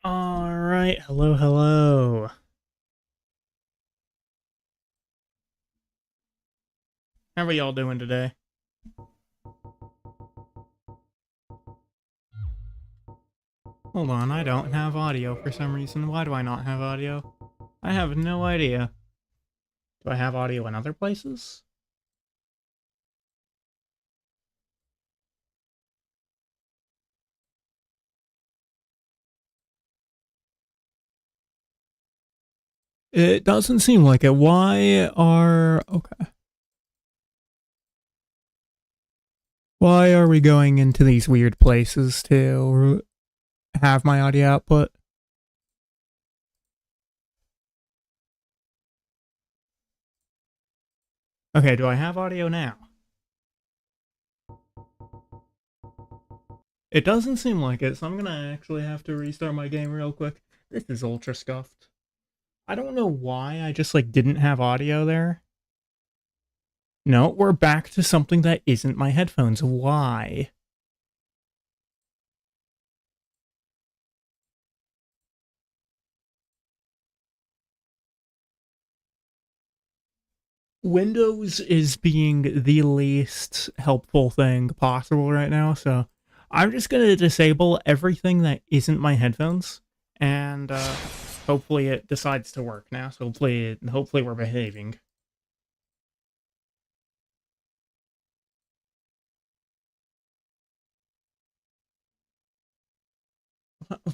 Alright, hello, hello. How are y'all doing today? Hold on, I don't have audio for some reason. Why do I not have audio? I have no idea. Do I have audio in other places? It doesn't seem like it. Okay. Why are we going into these weird places to have my audio output? Okay, do I have audio now? It doesn't seem like it, so I'm gonna actually have to restart my game real quick. This is ultra scuffed. I don't know why I just didn't have audio there. No, we're back to something that isn't my headphones. Why? Windows is being the least helpful thing possible right now, so I'm just gonna disable everything that isn't my headphones, and hopefully it decides to work now. So hopefully we're behaving.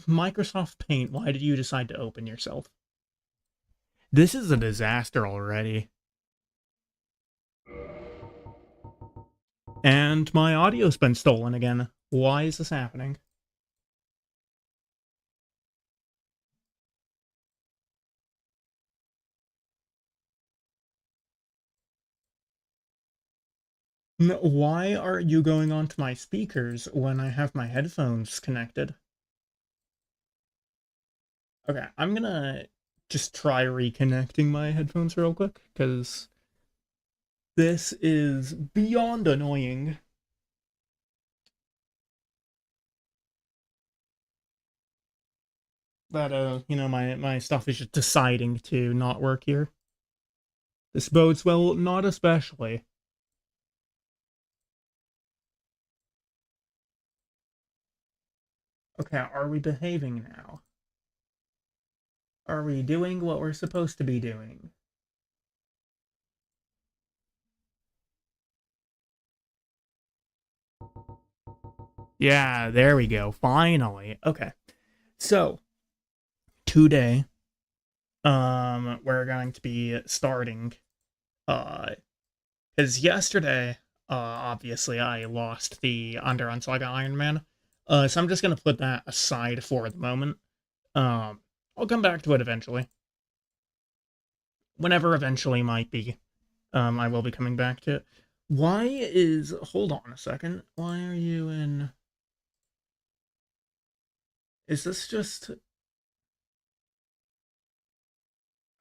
Microsoft Paint, why did you decide to open yourself? This is a disaster already. And my audio's been stolen again. Why is this happening? Why are you going onto my speakers when I have my headphones connected? Okay, I'm gonna just try reconnecting my headphones real quick, because this is beyond annoying. That, my stuff is just deciding to not work here. This bodes well, not especially. Okay, are we behaving now? Are we doing what we're supposed to be doing? Yeah, there we go. Finally. Okay. So, today, we're going to be starting, because yesterday, obviously I lost the Underrun Saga Iron Man, so I'm just gonna put that aside for the moment. I'll come back to it eventually. Whenever eventually might be, I will be coming back to it. Hold on a second, why are you in... Is this just...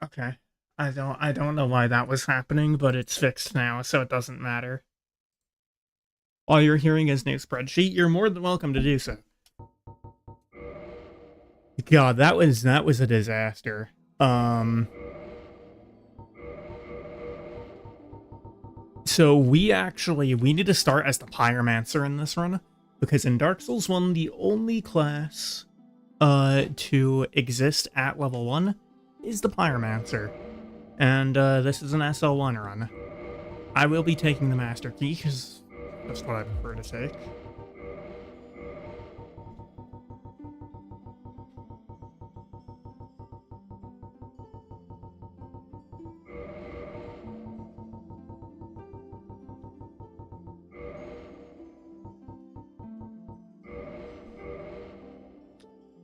Okay. I don't know why that was happening, but it's fixed now, so it doesn't matter. All you're hearing is new spreadsheet. You're more than welcome to do so. God, that was a disaster. So we need to start as the Pyromancer in this run, because in Dark Souls 1, the only class to exist at level 1 is the Pyromancer. And this is an SL1 run. I will be taking the Master Key, because that's what I prefer to take.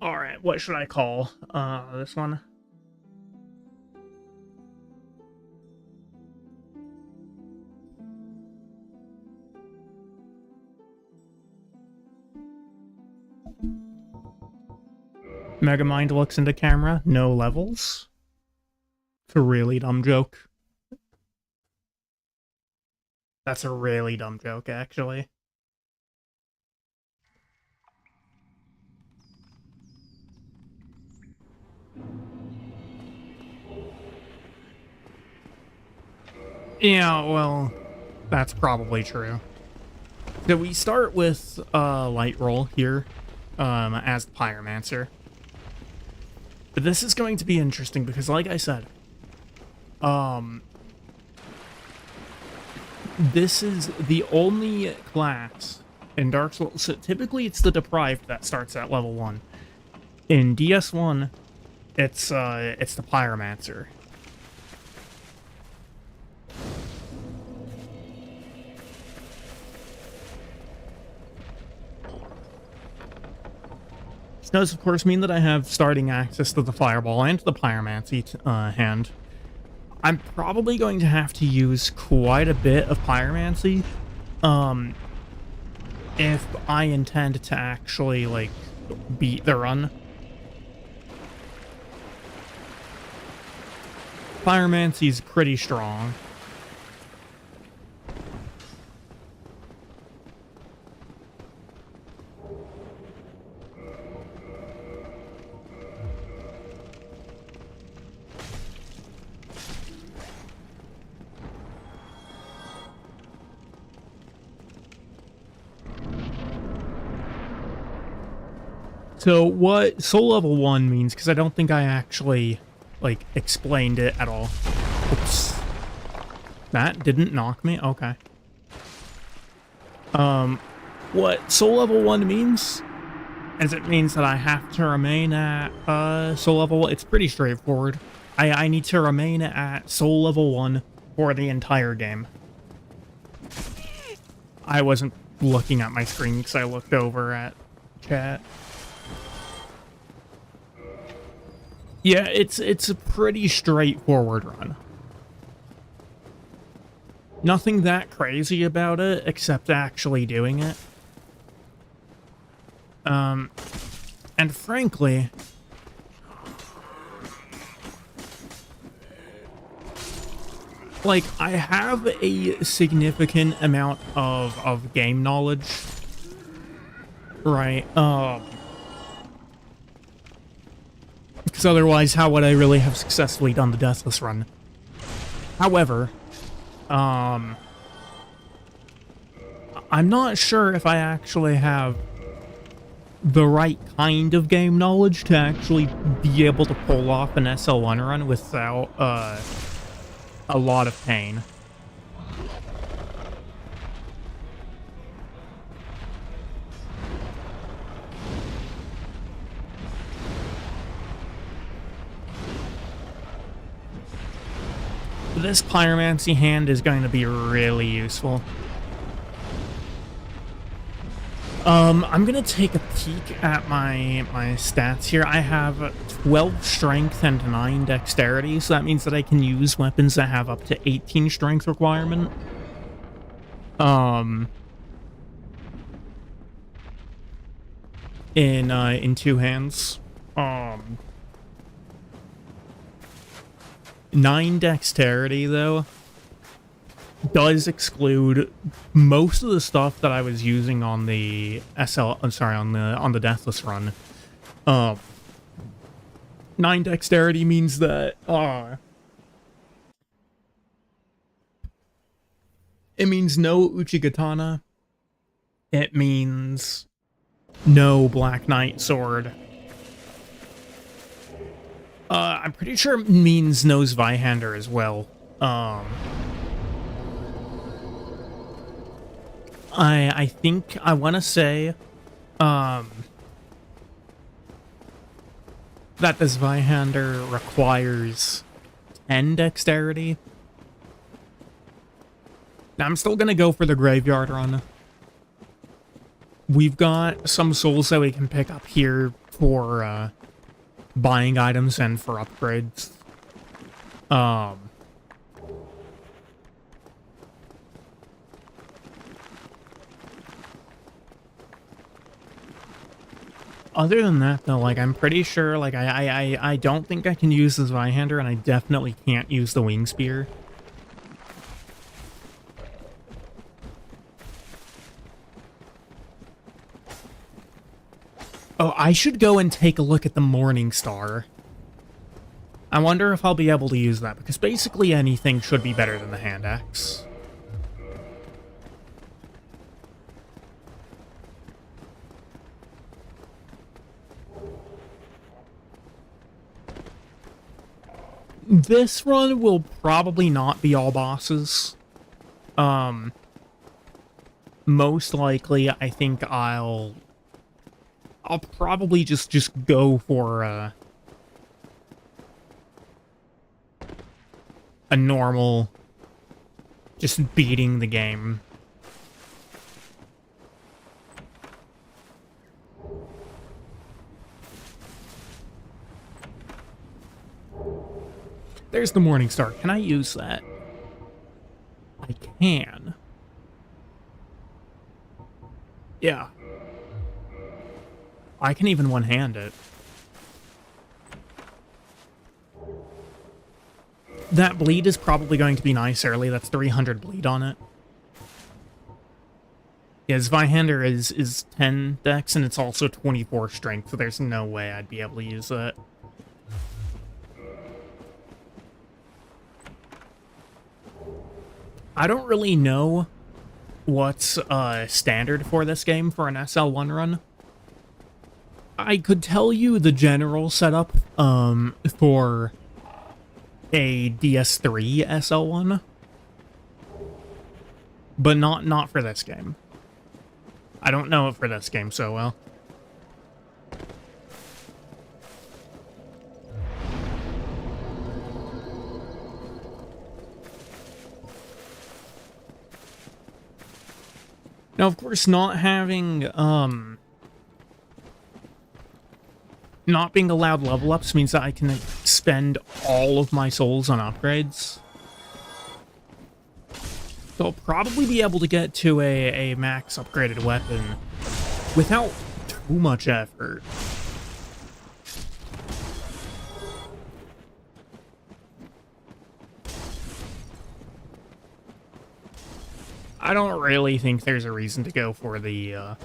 Alright, what should I call this one? Megamind looks into camera, no levels. It's a really dumb joke. That's a really dumb joke, actually. Yeah, well, that's probably true. So we start with light roll here, as the pyromancer. But this is going to be interesting because, like I said, this is the only class in Dark Souls. So typically, it's the Deprived that starts at level 1. In DS1, it's the pyromancer. This does, of course, mean that I have starting access to the Fireball and the Pyromancy hand. I'm probably going to have to use quite a bit of Pyromancy, if I intend to actually, like, beat the run. Pyromancy's pretty strong. So what soul level 1 means, because I don't think I actually, like, explained it at all. Oops. That didn't knock me? Okay. What soul level 1 means is it means that I have to remain at, soul level. It's pretty straightforward. I need to remain at soul level 1 for the entire game. I wasn't looking at my screen because I looked over at chat. Yeah, it's a pretty straightforward run. Nothing that crazy about it, except actually doing it. And frankly, like, I have a significant amount of game knowledge, right? Because otherwise, how would I really have successfully done the Deathless run? However, I'm not sure if I actually have the right kind of game knowledge to actually be able to pull off an SL1 run without a lot of pain. This Pyromancy hand is going to be really useful. I'm gonna take a peek at my stats here. I have 12 strength and 9 dexterity, so that means that I can use weapons that have up to 18 strength requirement. In two hands. 9 dexterity, though, does exclude most of the stuff that I was using on the on the Deathless run. 9 dexterity means that it means no Uchigatana. It means no Black Knight sword. I'm pretty sure it means no Zweihander as well. I think I want to say that the Zweihander requires 10 dexterity. Now, I'm still gonna go for the Graveyard run. We've got some souls that we can pick up here for buying items and for upgrades. Other than that, though, like, I'm pretty sure, like, I don't think I can use the Zweihander, and I definitely can't use the Wing Spear. Oh, I should go and take a look at the Morning Star. I wonder if I'll be able to use that, because basically anything should be better than the hand axe. This run will probably not be all bosses. Most likely, I think I'll probably just go for a normal, just beating the game. There's the Morning Star. Can I use that? I can. Yeah. I can even one-hand it. That bleed is probably going to be nice early. That's 300 bleed on it. Yeah, Zweihander is 10 dex, and it's also 24 strength, so there's no way I'd be able to use that. I don't really know what's standard for this game for an SL1 run. I could tell you the general setup for a DS3 SL1, but not for this game. I don't know it for this game so well. Now, of course, not being allowed level ups means that I can spend all of my souls on upgrades. So I'll probably be able to get to a max upgraded weapon without too much effort. I don't really think there's a reason to go for the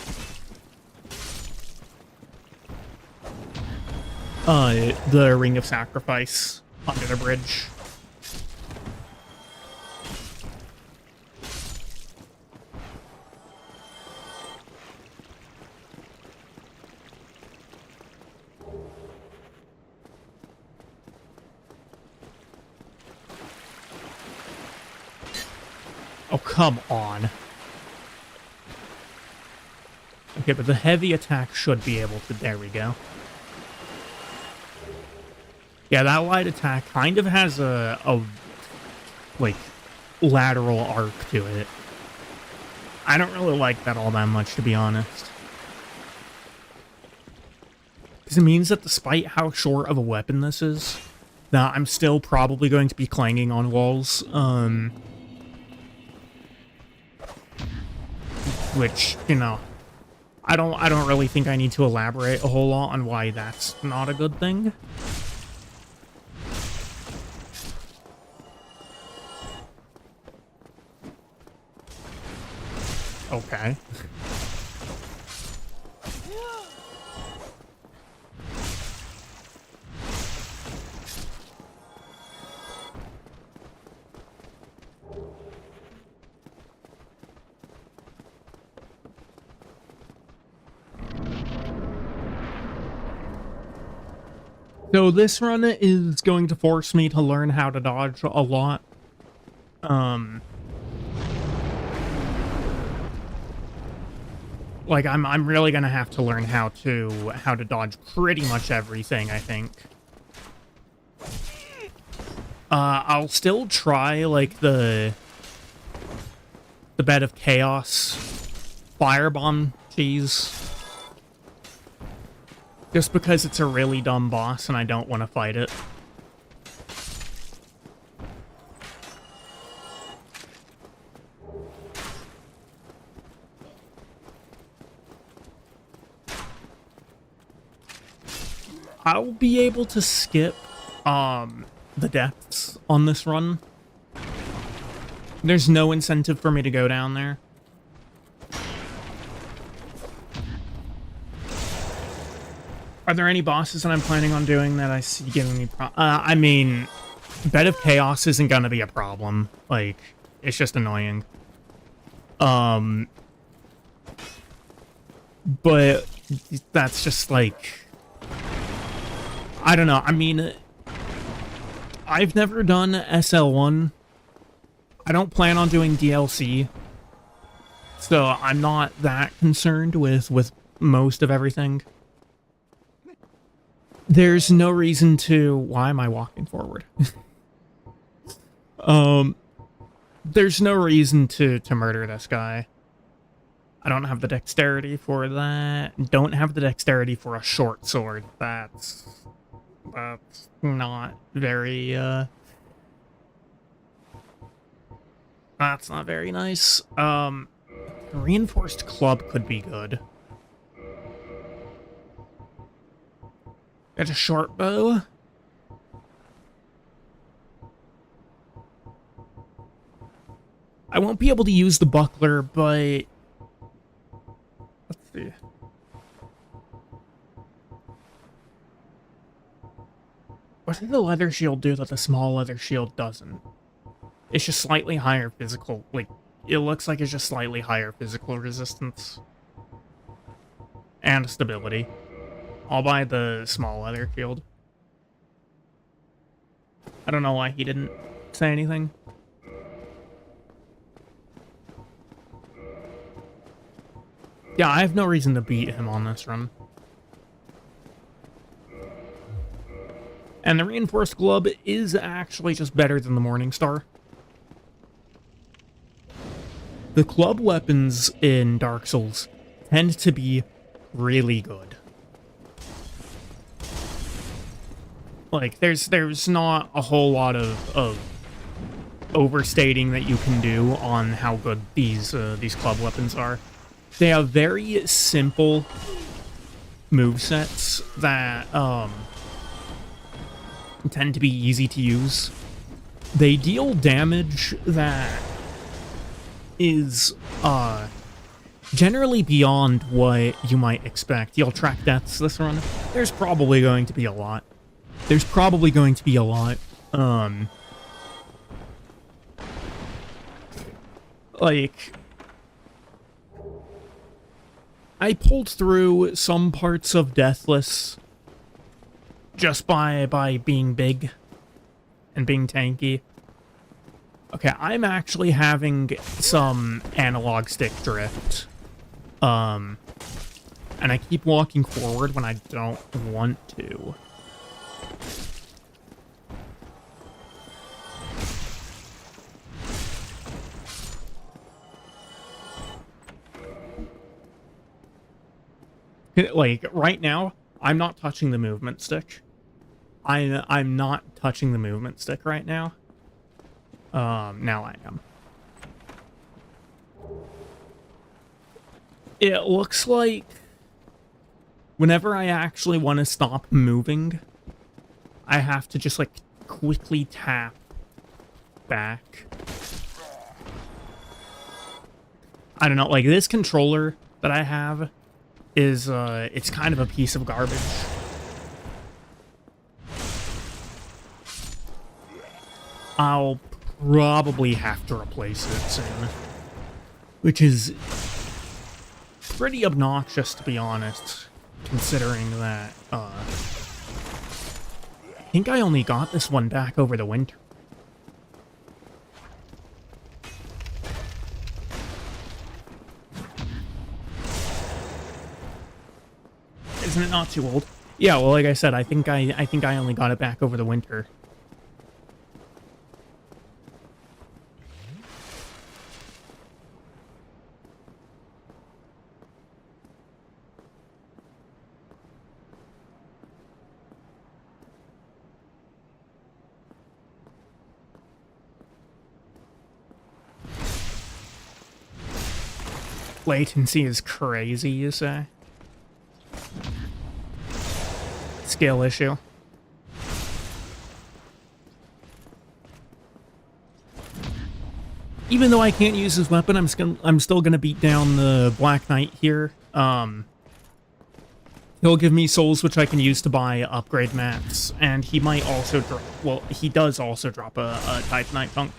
Ring of Sacrifice under the bridge. Oh, come on. Okay, but the heavy attack should be able to... There we go. Yeah, that light attack kind of has a like, lateral arc to it. I don't really like that all that much, to be honest. Because it means that despite how short of a weapon this is, that I'm still probably going to be clanging on walls, which, you know, I don't really think I need to elaborate a whole lot on why that's not a good thing. Okay. So this run is going to force me to learn how to dodge a lot. Like I'm really gonna have to learn how to dodge pretty much everything, I think. I'll still try like the Bed of Chaos Firebomb cheese. Just because it's a really dumb boss and I don't want to fight it. I'll be able to skip the depths on this run. There's no incentive for me to go down there. Are there any bosses that I'm planning on doing that I see giving me I mean, Bed of Chaos isn't gonna be a problem. Like, it's just annoying. But that's just like... I don't know. I mean, I've never done SL1. I don't plan on doing DLC. So I'm not that concerned with most of everything. There's no reason to... Why am I walking forward? There's no reason to murder this guy. I don't have the dexterity for that. Don't have the dexterity for a short sword. That's not very, that's not very nice. Reinforced club could be good. Get a short bow. I won't be able to use the buckler, but... Let's see. What did the leather shield do that the small leather shield doesn't? It's just slightly higher physical, like, it looks like it's just slightly higher physical resistance. And stability. I'll buy the small leather shield. I don't know why he didn't say anything. Yeah, I have no reason to beat him on this run. And the Reinforced Glove is actually just better than the Morning Star. The club weapons in Dark Souls tend to be really good. Like, there's not a whole lot of overstating that you can do on how good these club weapons are. They have very simple movesets that tend to be easy to use. They deal damage that is generally beyond what you might expect. You'll track deaths this run. There's probably going to be a lot. There's probably going to be a lot. Like, I pulled through some parts of Deathless just by being big and being tanky. Okay, I'm actually having some analog stick drift. And I keep walking forward when I don't want to. Like, right now, I'm not touching the movement stick. I'm not touching the movement stick right now. Now I am. It looks like whenever I actually want to stop moving, I have to just, like, quickly tap back. I don't know, like, this controller that I have is, it's kind of a piece of garbage. I'll probably have to replace it soon. Which is pretty obnoxious, to be honest, considering that, I think I only got this one back over the winter. Isn't it not too old? Yeah, well, like I said, I think I only got it back over the winter. Latency is crazy, you say? Skill issue. Even though I can't use this weapon, I'm still gonna beat down the Black Knight here. He'll give me souls which I can use to buy upgrade mats, and he might also drop, well, he does also drop a Titanite Punk.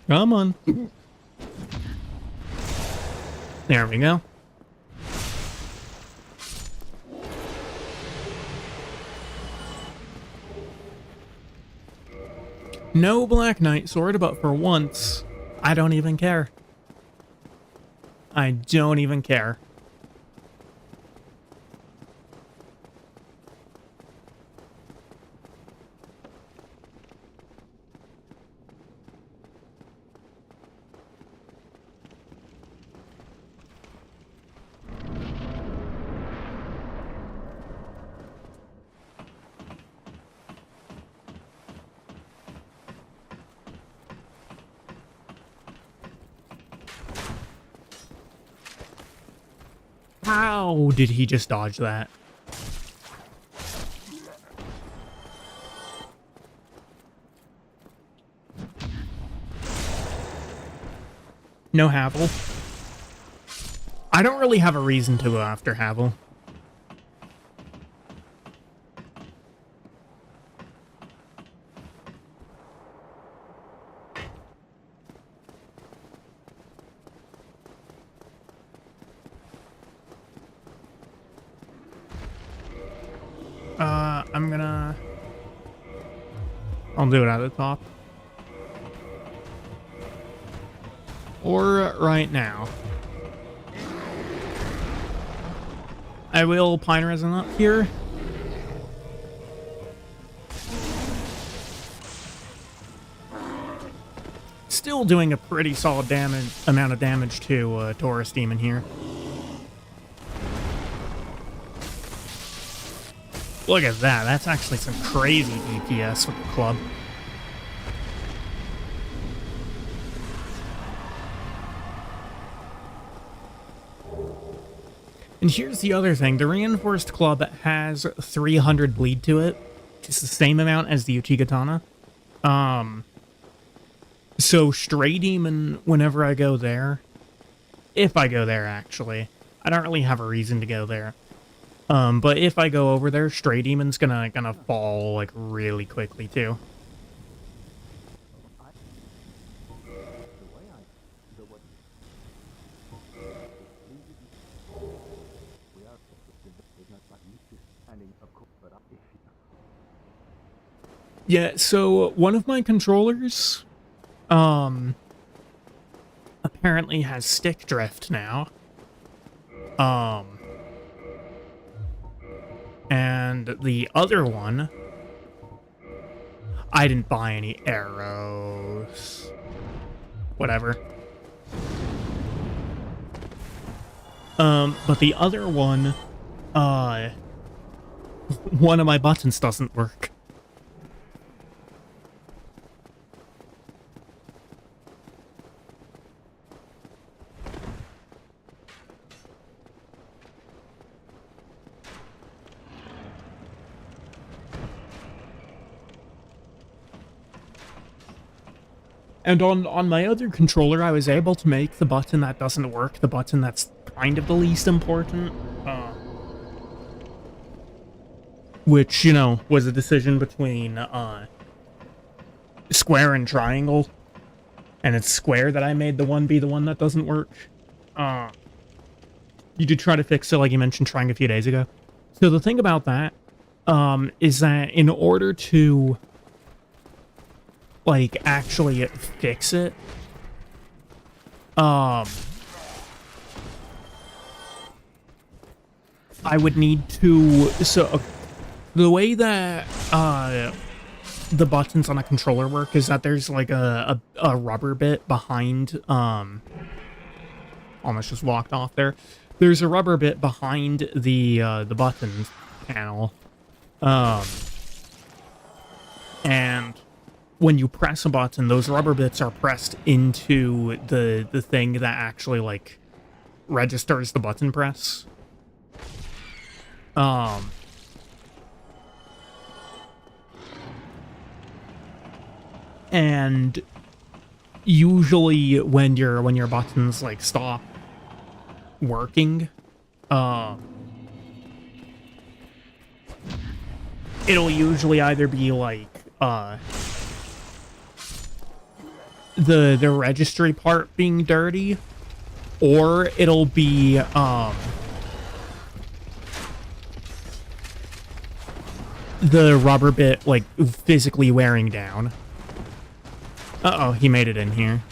Come on. There we go. No Black Knight sword, but for once, I don't even care. I don't even care. How did he just dodge that? No Havel. I don't really have a reason to go after Havel. I'll do it at the top. Or right now. I will Pine Resin up here. Still doing a pretty solid amount of damage to Taurus Demon here. Look at that. That's actually some crazy DPS with the club. And here's the other thing. The Reinforced Club has 300 bleed to it. It's the same amount as the Uchigatana. So Stray Demon, whenever I go there, if I go there actually, I don't really have a reason to go there. But if I go over there, Stray Demon's gonna fall like really quickly too. Yeah, so one of my controllers, apparently has stick drift now. And the other one, I didn't buy any arrows. Whatever. But the other one, one of my buttons doesn't work. And on my other controller, I was able to make the button that doesn't work, the button that's kind of the least important. Which, you know, was a decision between square and triangle. And it's square that I made the one be the one that doesn't work. You did try to fix it, like you mentioned, trying a few days ago. So the thing about that is that in order to like actually fix it, I would need to, so the way that the buttons on a controller work is that there's like a rubber bit behind, almost just walked off there. There's a rubber bit behind the button panel, and when you press a button, those rubber bits are pressed into the thing that actually, like, registers the button press. And usually when your buttons like stop working, it'll usually either be like the registry part being dirty, or it'll be the rubber bit like physically wearing down. Uh-oh, he made it in here.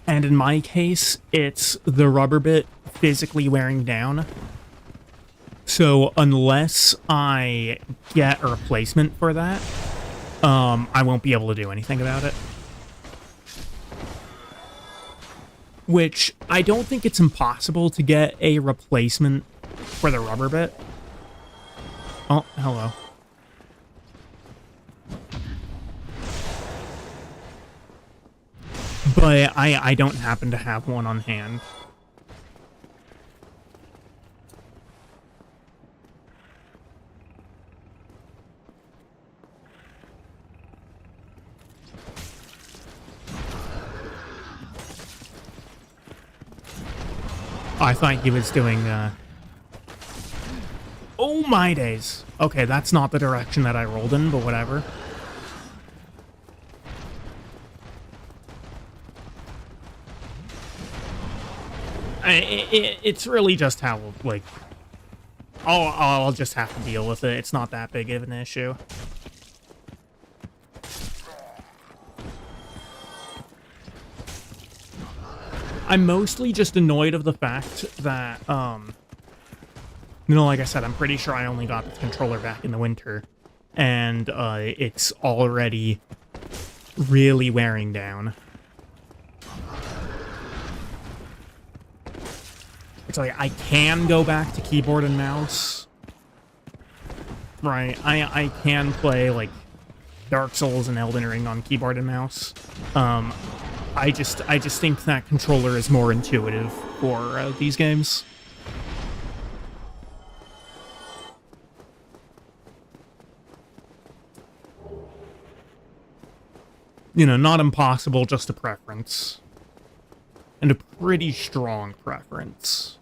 And in my case, it's the rubber bit physically wearing down. So unless I get a replacement for that, I won't be able to do anything about it. Which, I don't think it's impossible to get a replacement for the rubber bit. Oh, hello. But I don't happen to have one on hand. I thought he was doing, Oh my days. Okay, that's not the direction that I rolled in, but whatever. It's really just how, like... I'll just have to deal with it. It's not that big of an issue. I'm mostly just annoyed of the fact that, like I said, I'm pretty sure I only got the controller back in the winter, and it's already really wearing down. It's like, I can go back to keyboard and mouse. Right, I can play, like, Dark Souls and Elden Ring on keyboard and mouse. I just think that controller is more intuitive for these games. You know, not impossible, just a preference. And a pretty strong preference.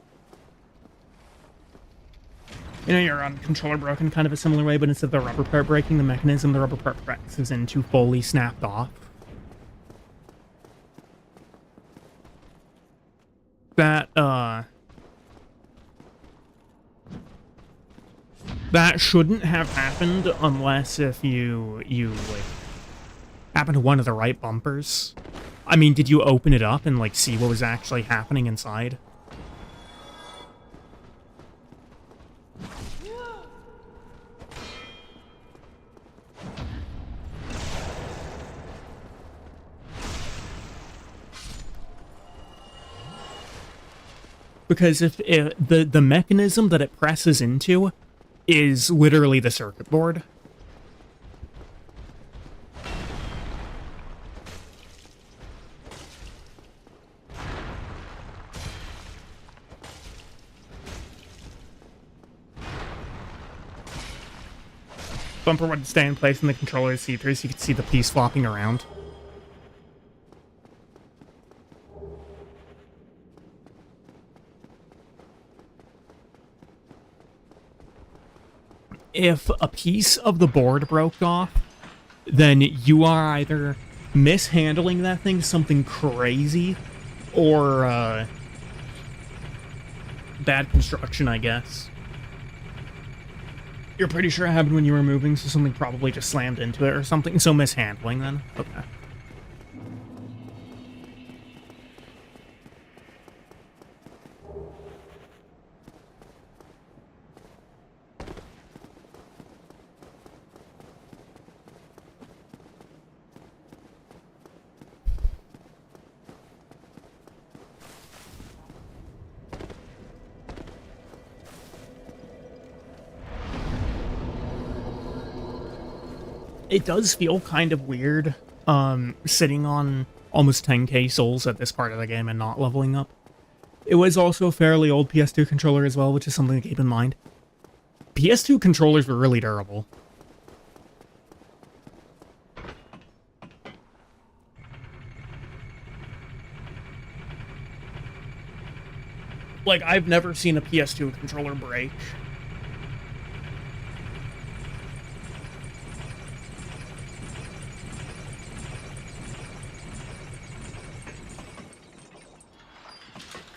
You know, your controller broken kind of a similar way, but instead of the rubber part breaking, the mechanism the rubber part presses into fully snapped off. That shouldn't have happened unless if you like, happen to one of the right bumpers. I mean, did you open it up and, like, see what was actually happening inside? Because if the mechanism that it presses into is literally the circuit board. Bumper would stay in place in the controller see-through so you could see the piece flopping around. If a piece of the board broke off, then you are either mishandling that thing something crazy, or bad construction, I guess. You're pretty sure it happened when you were moving, so something probably just slammed into it or something. So mishandling, then? Okay. It does feel kind of weird, sitting on almost 10k souls at this part of the game and not leveling up. It was also a fairly old PS2 controller as well, which is something to keep in mind. PS2 controllers were really durable. Like, I've never seen a PS2 controller break.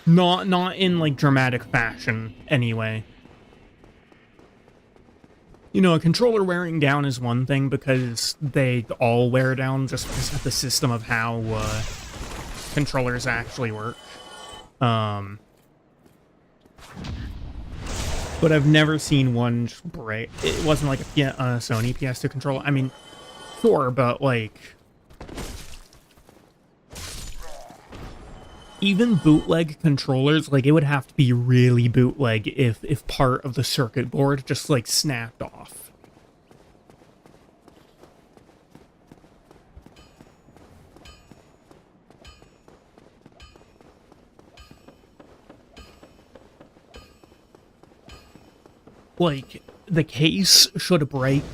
Not in, like, dramatic fashion, anyway. You know, a controller wearing down is one thing because they all wear down just because of the system of how controllers actually work. But I've never seen one just break. It wasn't like a Sony PS2 controller. I mean, sure, but like... even bootleg controllers, like, it would have to be really bootleg if part of the circuit board just, like, snapped off. Like, the case should break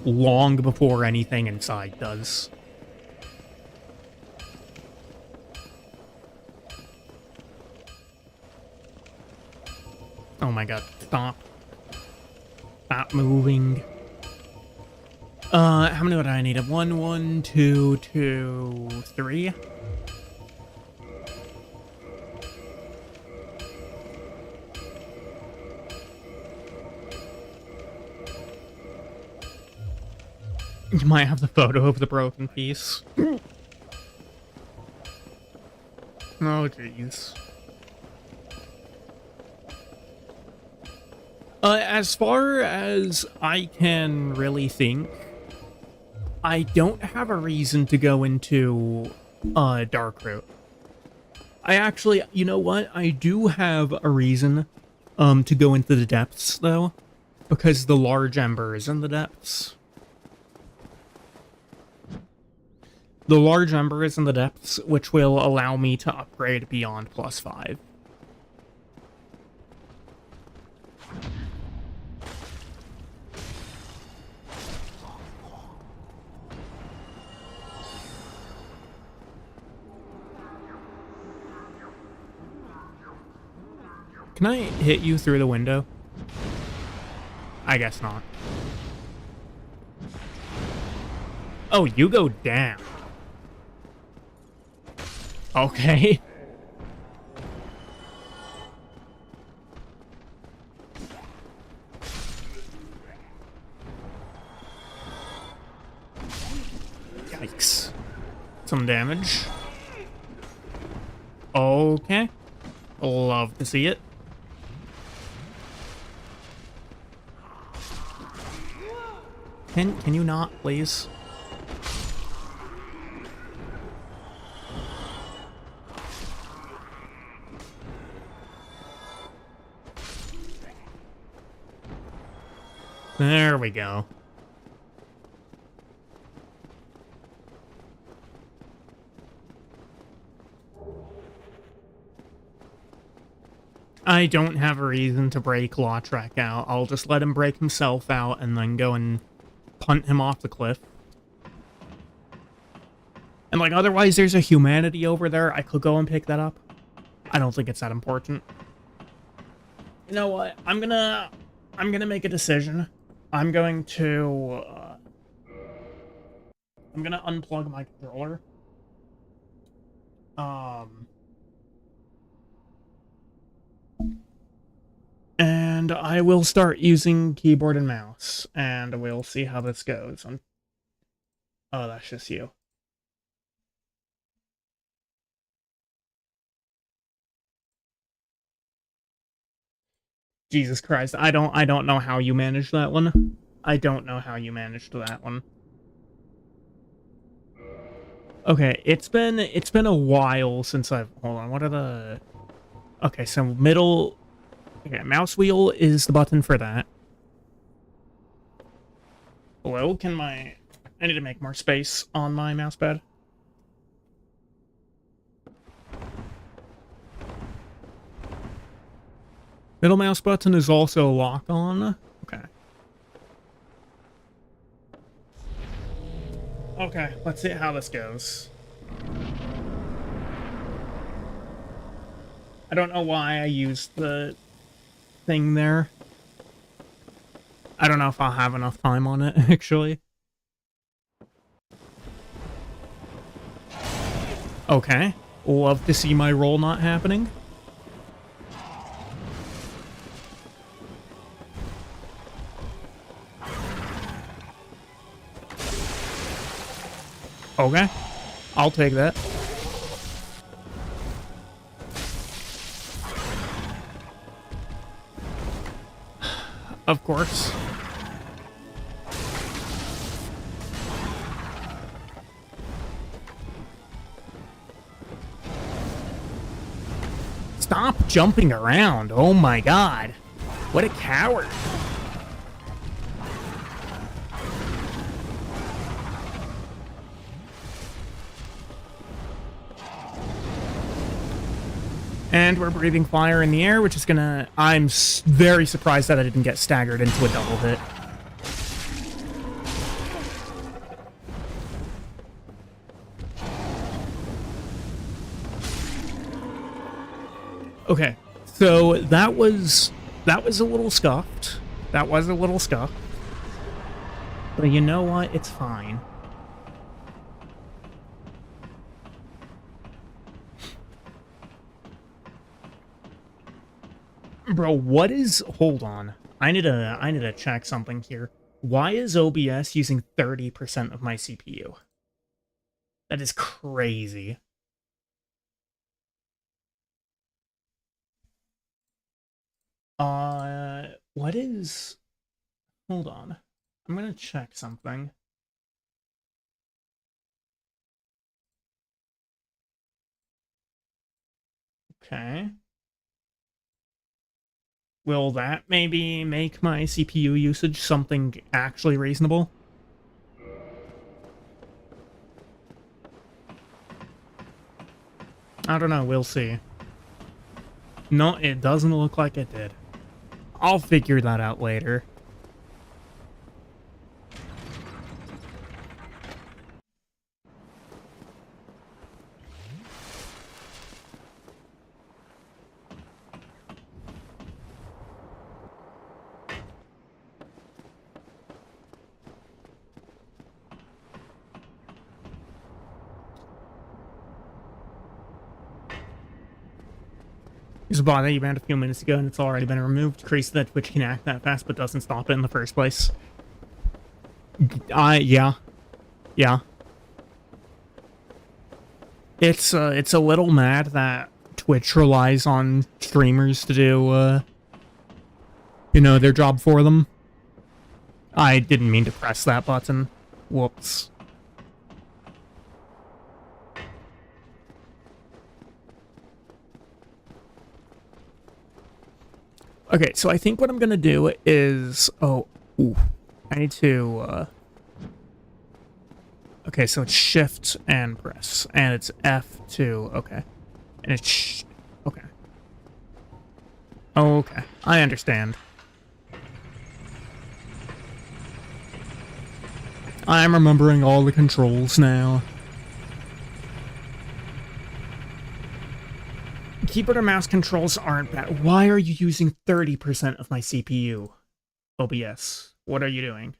long before anything inside does. Oh my god, stop. Stop moving. How many would I need? 1, 2, 2, 3? You might have the photo of the broken piece. Oh, jeez. As far as I can really think, I don't have a reason to go into Dark Route. I actually, you know what? I do have a reason to go into the depths, though, because the large ember is in the depths. The large ember is in the depths, which will allow me to upgrade beyond +5. Can I hit you through the window? I guess not. Oh, you go down. Okay. Yikes. Some damage. Okay. Love to see it. Can you not, please? There we go. I don't have a reason to break Lautrec out. I'll just let him break himself out and then go and punt him off the cliff. And, like, otherwise there's a humanity over there. I could go and pick that up. I don't think it's that important. You know what? I'm gonna make a decision. I'm gonna unplug my controller. And I will start using keyboard and mouse, and we'll see how this goes. Oh, that's just you. Jesus Christ, I don't know how you managed that one. I don't know how you managed that one. Okay, it's been a while since I've... Hold on, what are the... Okay, so middle... Okay, mouse wheel is the button for that. Hello, I need to make more space on my mousepad. Middle mouse button is also lock on. Okay. Okay, let's see how this goes. I don't know why I used the thing there. I don't know if I'll have enough time on it, actually. Okay. Love to see my roll not happening. Okay. I'll take that. Of course. Stop jumping around. Oh my god. What a coward. And we're breathing fire in the air, which is gonna... I'm very surprised that I didn't get staggered into a double hit. Okay, so that was a little scuffed. That was a little scuffed. But you know what? It's fine. Bro, what is... Hold on. I need to check something here. Why is OBS using 30% of my CPU? That is crazy. What is... Hold on. I'm gonna check something. Okay. Will that maybe make my CPU usage something actually reasonable? I don't know, we'll see. No, it doesn't look like it did. I'll figure that out later. There's a bot that you banned a few minutes ago and it's already been removed. Crazy that Twitch can act that fast but doesn't stop it in the first place. Yeah. Yeah. It's a little mad that Twitch relies on streamers to do, you know, their job for them. I didn't mean to press that button. Whoops. Okay, so I think what I'm gonna do is... Oh, ooh. I need to, Okay, so it's shift and press. And it's F2, okay. And it's... Okay. Oh, okay. I understand. I'm remembering all the controls now. Keyboard and mouse controls aren't bad. Why are you using 30% of my CPU? OBS. What are you doing?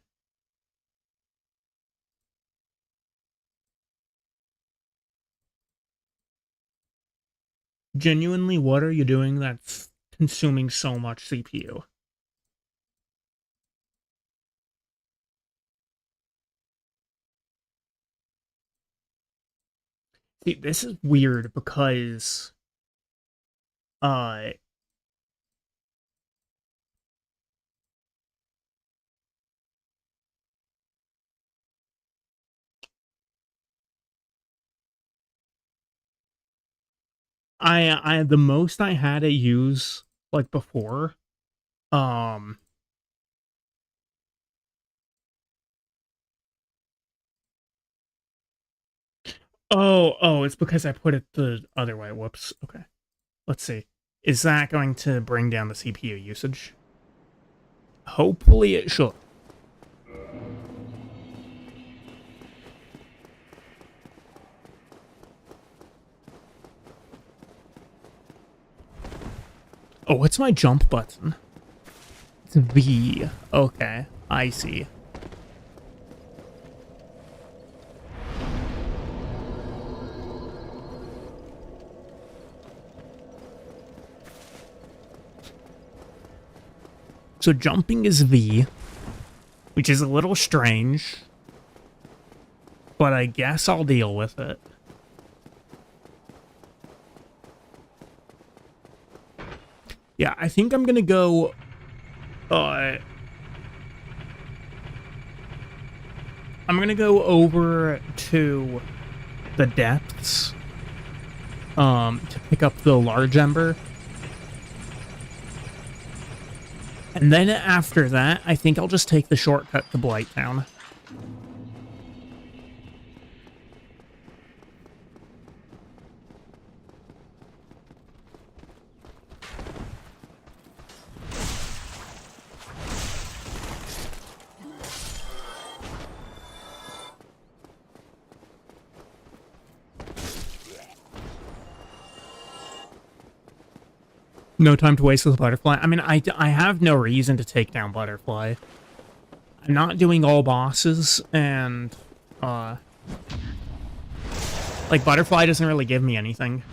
Genuinely, what are you doing that's consuming so much CPU? See, this is weird because... the most I had to use, like, before, Oh, it's because I put it the other way. Whoops. Okay. Let's see. Is that going to bring down the CPU usage? Hopefully it should. Oh, what's my jump button? It's V. Okay, I see. So jumping is V, which is a little strange, but I guess I'll deal with it. Yeah, I think I'm gonna go, I'm gonna go over to the depths, to pick up the large ember. And then after that, I think I'll just take the shortcut to Blighttown. No time to waste with Butterfly. I mean, I have no reason to take down Butterfly. I'm not doing all bosses, and, like, Butterfly doesn't really give me anything.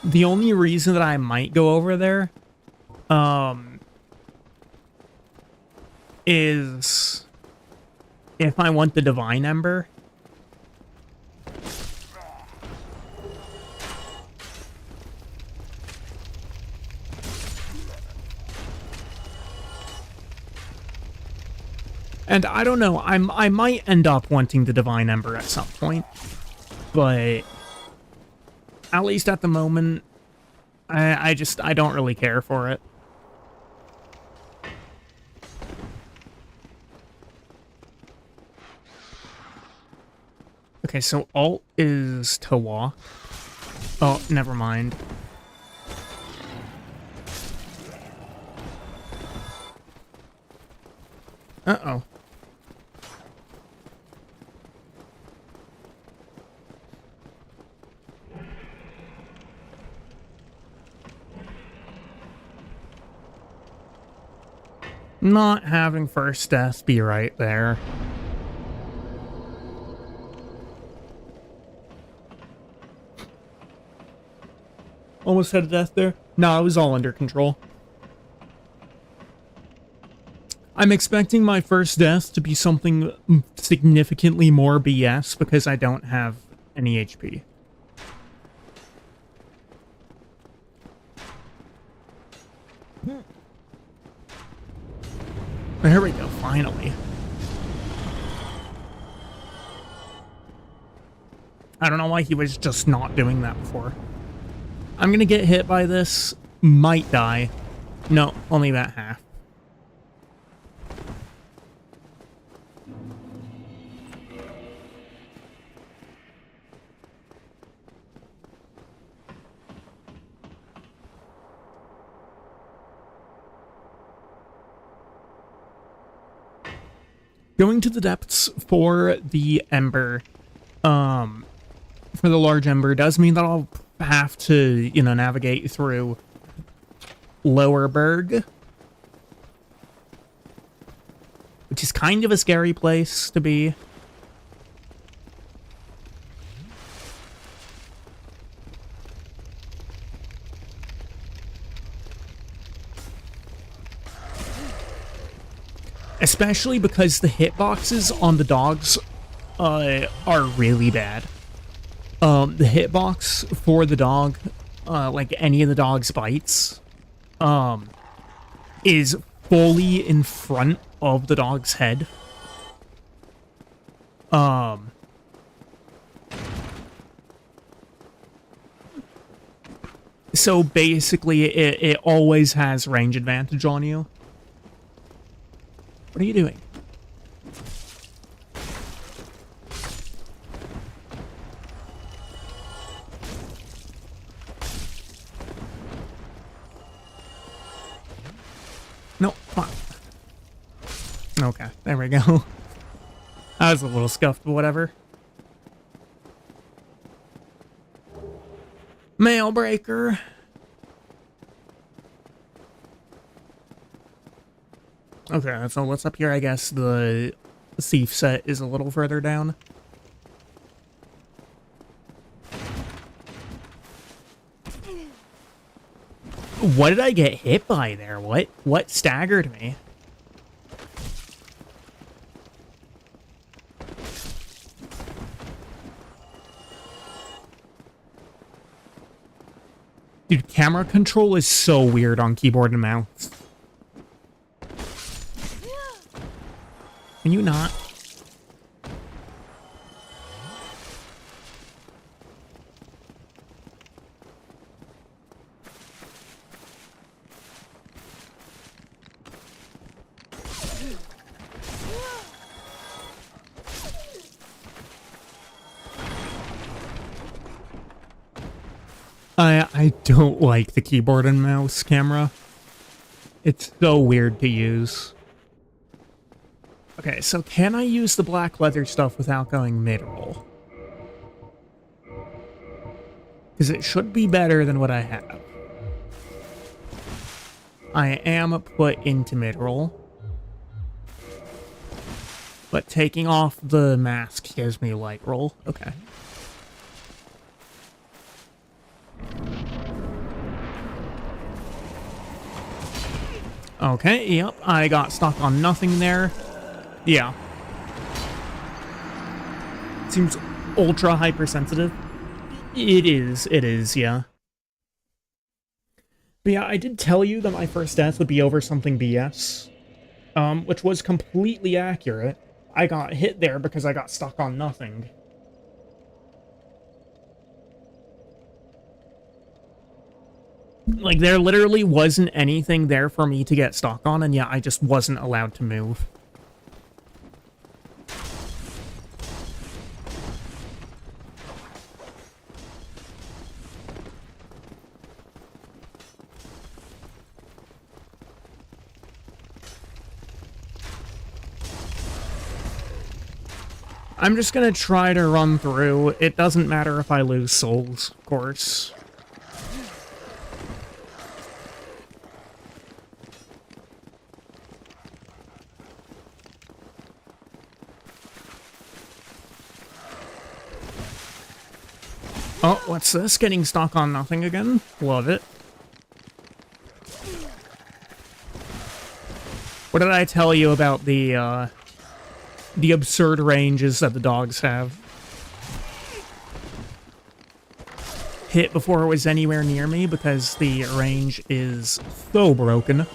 The only reason that I might go over there, is if I want the Divine Ember. And I don't know, I might end up wanting the Divine Ember at some point, but at least at the moment, I don't really care for it. Okay, so alt is to walk. Oh, never mind. Uh-oh. Not having first death be right there. Almost had a death there. No, it was all under control. I'm expecting my first death to be something significantly more BS because I don't have any HP. There we go, finally. I don't know why he was just not doing that before. I'm gonna get hit by this, might die. No, only that half. Going to the depths for the Ember, for the large Ember, does mean that I'll have to, you know, navigate through Lower Berg, which is kind of a scary place to be. Especially because the hitboxes on the dogs are really bad. The hitbox for the dog, like any of the dog's bites, is fully in front of the dog's head. So basically, it always has range advantage on you. What are you doing? No, come on. Okay, there we go. I was a little scuffed, but whatever. Mail breaker. Okay, so what's up here? I guess the thief set is a little further down. What did I get hit by there? What staggered me? Dude, camera control is so weird on keyboard and mouse. Can you not? I don't like the keyboard and mouse camera. It's so weird to use. Okay, so can I use the black leather stuff without going mid-roll? Because it should be better than what I have. I am put into mid-roll. But taking off the mask gives me light roll. Okay. Okay, yep, I got stuck on nothing there. Yeah. Seems ultra hypersensitive. It is, yeah. But yeah, I did tell you that my first death would be over something BS. Which was completely accurate. I got hit there because I got stuck on nothing. Like, there literally wasn't anything there for me to get stuck on, and yeah, I just wasn't allowed to move. I'm just gonna try to run through. It doesn't matter if I lose souls, of course. Oh, what's this? Getting stuck on nothing again? Love it. What did I tell you about the absurd ranges that the dogs have? Hit before it was anywhere near me because the range is so broken.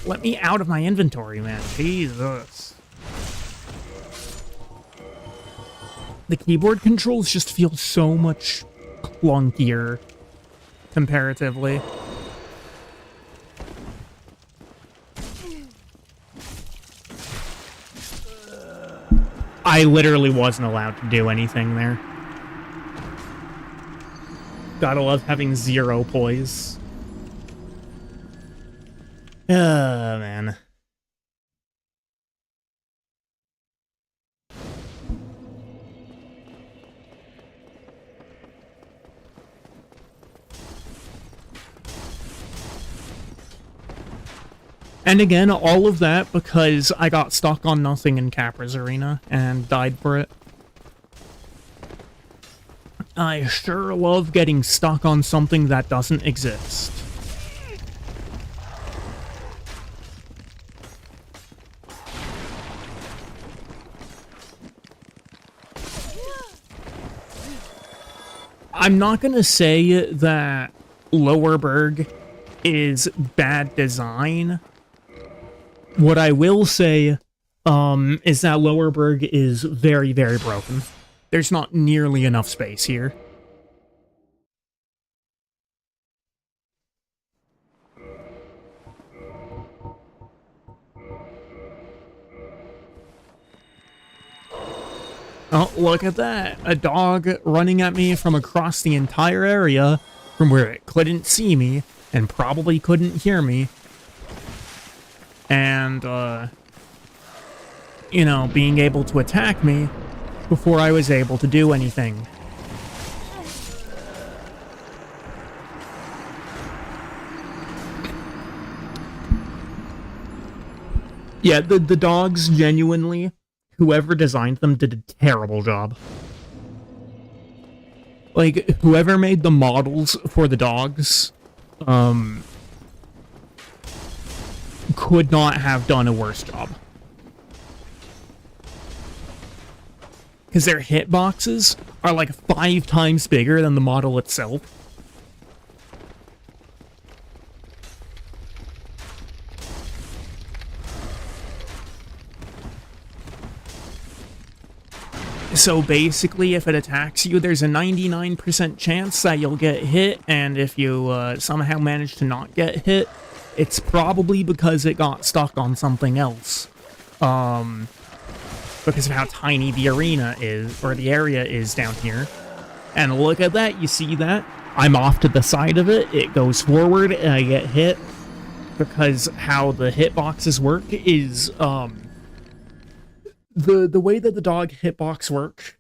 Let me out of my inventory, man. Jesus. The keyboard controls just feel so much clunkier comparatively. I literally wasn't allowed to do anything there. Gotta love having zero poise. Man. And again, all of that because I got stuck on nothing in Capra's Arena and died for it. I sure love getting stuck on something that doesn't exist. I'm not gonna say that Lower Berg is bad design. What I will say is that Lower Berg is very, very broken. There's not nearly enough space here. Oh, look at that. A dog running at me from across the entire area from where it couldn't see me and probably couldn't hear me. And, you know, being able to attack me before I was able to do anything. Yeah, the dogs, genuinely, whoever designed them did a terrible job. Like, whoever made the models for the dogs, could not have done a worse job. Because their hitboxes are like 5 times bigger than the model itself. So basically, if it attacks you, there's a 99% chance that you'll get hit, and if you somehow manage to not get hit, it's probably because it got stuck on something else. Because of how tiny the arena is, or the area is down here. And look at that, you see that? I'm off to the side of it, it goes forward, and I get hit. Because how the hitboxes work is, the way that the dog hitbox work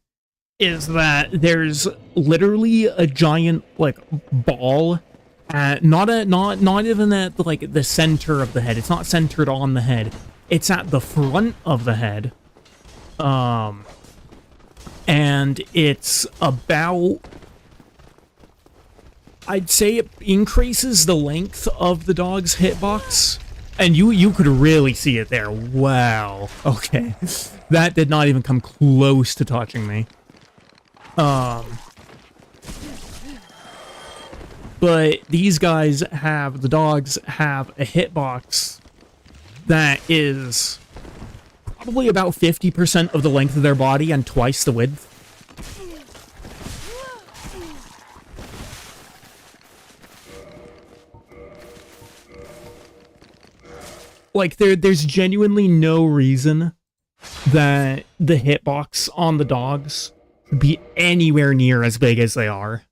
is that there's literally a giant, like, ball at, not even at, like, the center of the head. It's not centered on the head. It's at the front of the head. And it's about, I'd say it increases the length of the dog's hitbox. And you could really see it there. Wow. Okay. That did not even come close to touching me. But these guys have, the dogs have a hitbox that is probably about 50% of the length of their body and twice the width. Like, there's genuinely no reason that the hitbox on the dogs would be anywhere near as big as they are.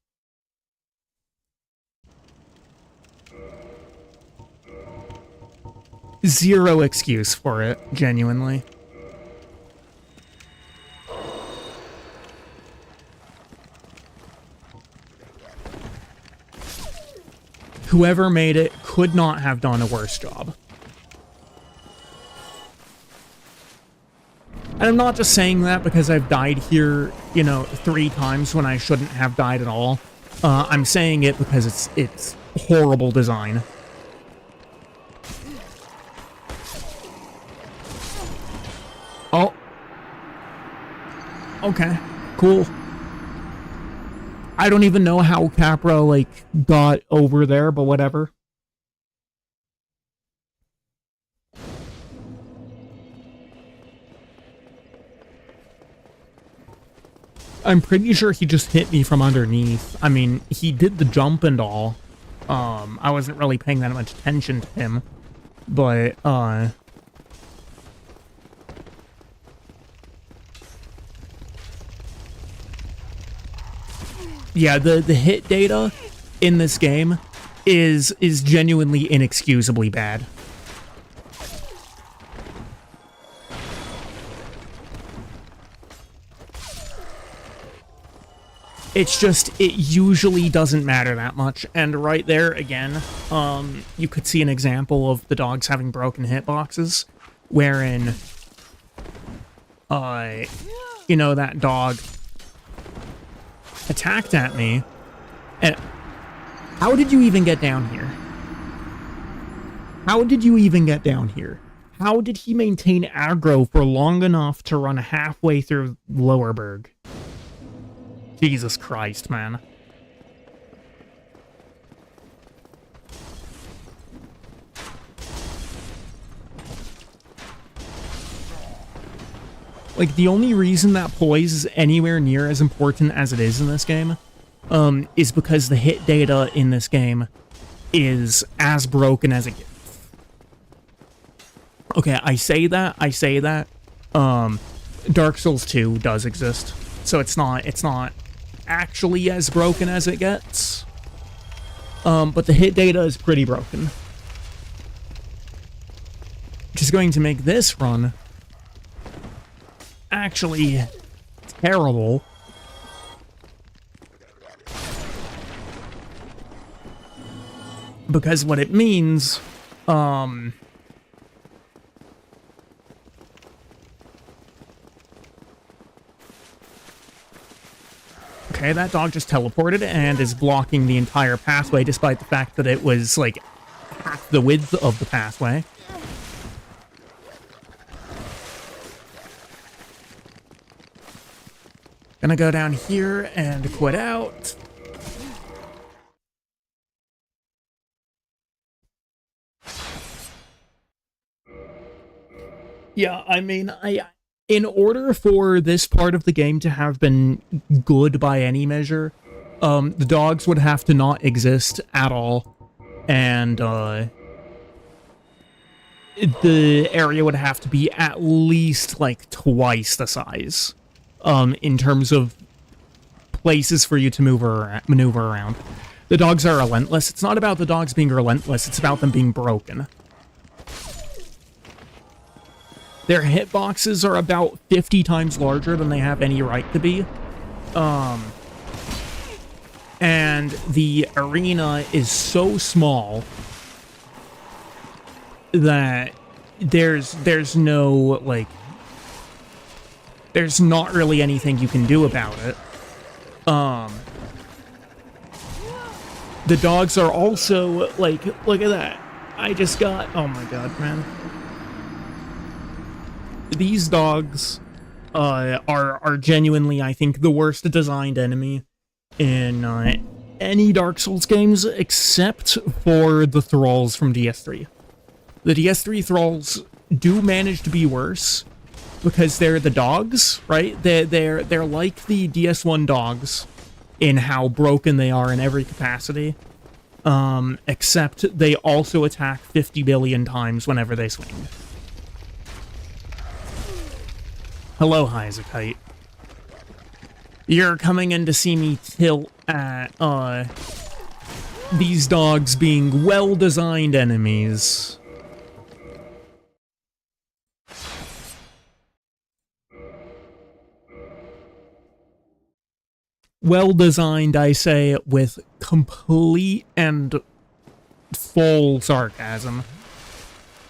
Zero excuse for it, genuinely. Whoever made it could not have done a worse job. And I'm not just saying that because I've died here, you know, 3 times when I shouldn't have died at all. I'm saying it because it's horrible design. Oh. Okay, cool. I don't even know how Capra, like, got over there, but whatever. I'm pretty sure he just hit me from underneath. I mean, he did the jump and all. I wasn't really paying that much attention to him. But, yeah, the hit data in this game is genuinely inexcusably bad. It's just, it usually doesn't matter that much. And right there, again, you could see an example of the dogs having broken hitboxes, wherein, you know, that dog attacked at me, and how did you even get down here? How did you even get down here? How did he maintain aggro for long enough to run halfway through Lowerberg? Jesus Christ, man. Like, the only reason that poise is anywhere near as important as it is in this game, is because the hit data in this game is as broken as it gets. Okay, I say that, Dark Souls 2 does exist, so it's not actually as broken as it gets. But the hit data is pretty broken. Which is going to make this run actually terrible. Because what it means, Okay, that dog just teleported and is blocking the entire pathway, despite the fact that it was, like, half the width of the pathway. Gonna go down here and quit out. Yeah, I mean, in order for this part of the game to have been good by any measure, the dogs would have to not exist at all, and, the area would have to be at least, like, twice the size, in terms of places for you to maneuver around. The dogs are relentless. It's not about the dogs being relentless, it's about them being broken. Their hitboxes are about 50 times larger than they have any right to be. And the arena is so small that there's no, like, there's not really anything you can do about it. The dogs are also, like, look at that. I just got, oh my god, man. These dogs are genuinely, I think, the worst designed enemy in any Dark Souls games except for the Thralls from DS3. The DS3 Thralls do manage to be worse because they're the dogs, right? They're like the DS1 dogs in how broken they are in every capacity, except they also attack 50 billion times whenever they swing. Hello, Heizekite. You're coming in to see me tilt at, these dogs being well-designed enemies. Well-designed, I say, with complete and full sarcasm.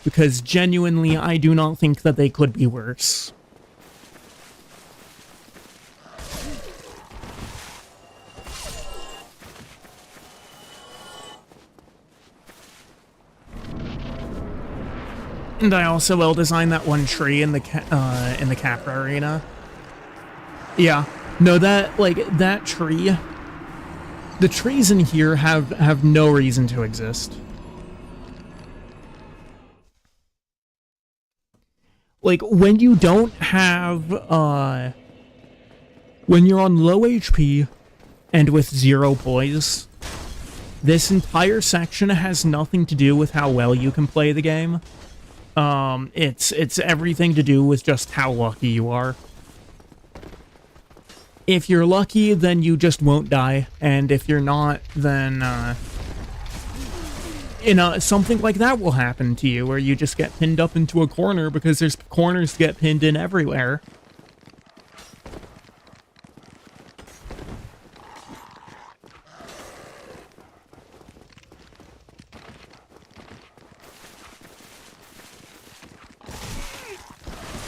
Because genuinely, I do not think that they could be worse. And I also well-designed that one tree in the Capra arena. Yeah. No, that, like, that tree... The trees in here have no reason to exist. Like, when you don't have, when you're on low HP and with 0 poise, this entire section has nothing to do with how well you can play the game. It's everything to do with just how lucky you are. If you're lucky, then you just won't die, and if you're not, then, something like that will happen to you, where you just get pinned up into a corner, because there's corners to get pinned in everywhere.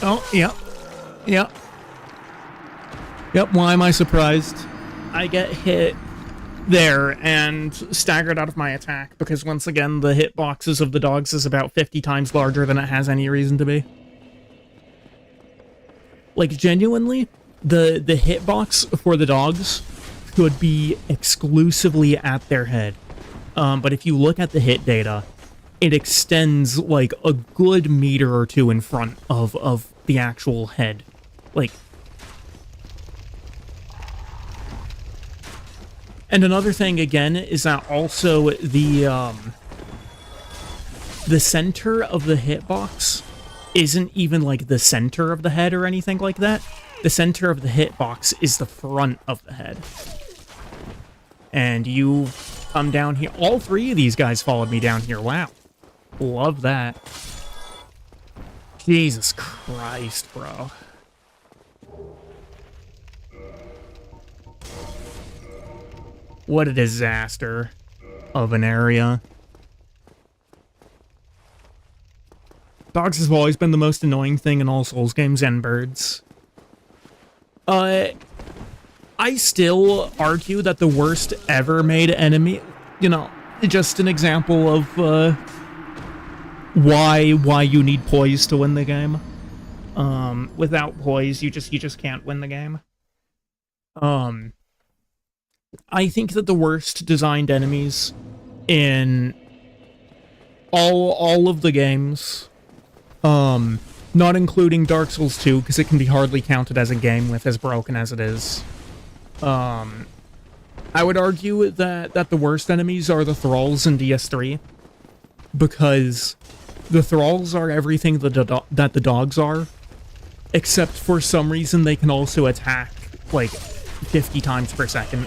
Oh, yep. Yep. Yep, why am I surprised? I get hit there and staggered out of my attack, because once again, the hitboxes of the dogs is about 50 times larger than it has any reason to be. Like, genuinely, the hitbox for the dogs could be exclusively at their head. But if you look at the hit data, it extends, like, a good meter or two in front of the actual head. Like... And another thing, again, is that also the center of the hitbox isn't even, like, the center of the head or anything like that. The center of the hitbox is the front of the head. And you come down here. All 3 of these guys followed me down here. Wow. Love that. Jesus Christ, bro. What a disaster of an area. Dogs has always been the most annoying thing in all Souls games and birds. I still argue that the worst ever made enemy, you know, just an example of why you need poise to win the game. Without poise, you just can't win the game. Um, I think that the worst designed enemies in all of the games, not including Dark Souls 2, because it can be hardly counted as a game with as broken as it is. I would argue that the worst enemies are the Thralls in DS3, because the Thralls are everything that the dogs are, except for some reason they can also attack, like, 50 times per second.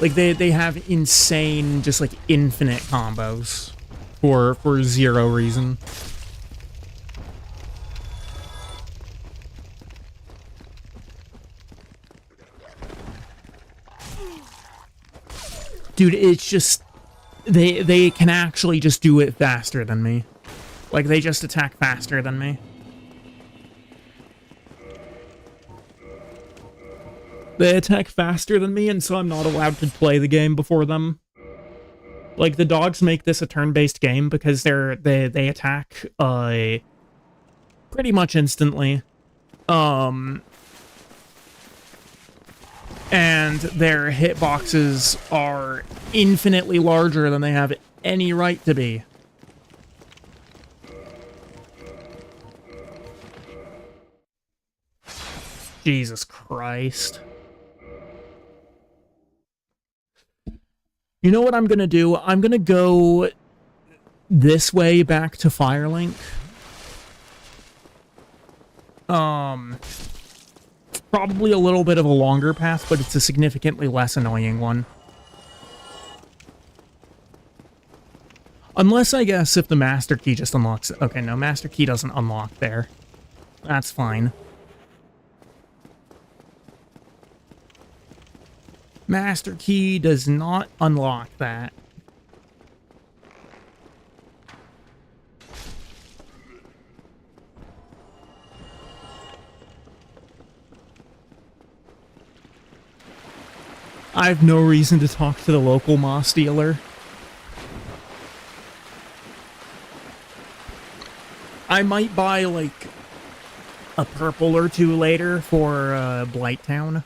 Like, they have insane, just, like, infinite combos for zero reason. Dude, it's just... They can actually just do it faster than me. Like, they just attack faster than me. They attack faster than me, and so I'm not allowed to play the game before them. Like, the dogs make this a turn-based game because they attack pretty much instantly. And their hitboxes are infinitely larger than they have any right to be. Jesus Christ. You know what I'm gonna do? I'm gonna go this way back to Firelink. Probably a little bit of a longer path, but it's a significantly less annoying one. Unless, I guess, if the Master Key just unlocks it. Okay, no, Master Key doesn't unlock there. That's fine. Master Key does not unlock that. I have no reason to talk to the local moss dealer. I might buy, like, a purple or two later for Blighttown.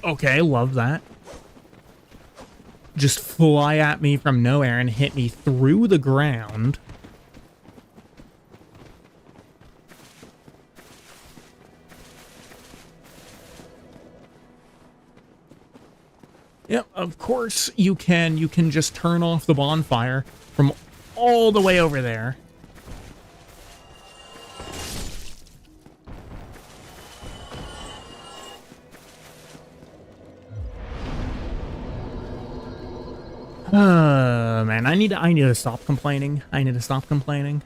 Okay, love that. Just fly at me from nowhere and hit me through the ground. Yep, of course you can. You can just turn off the bonfire from all the way over there. Man, I need to stop complaining. I need to stop complaining.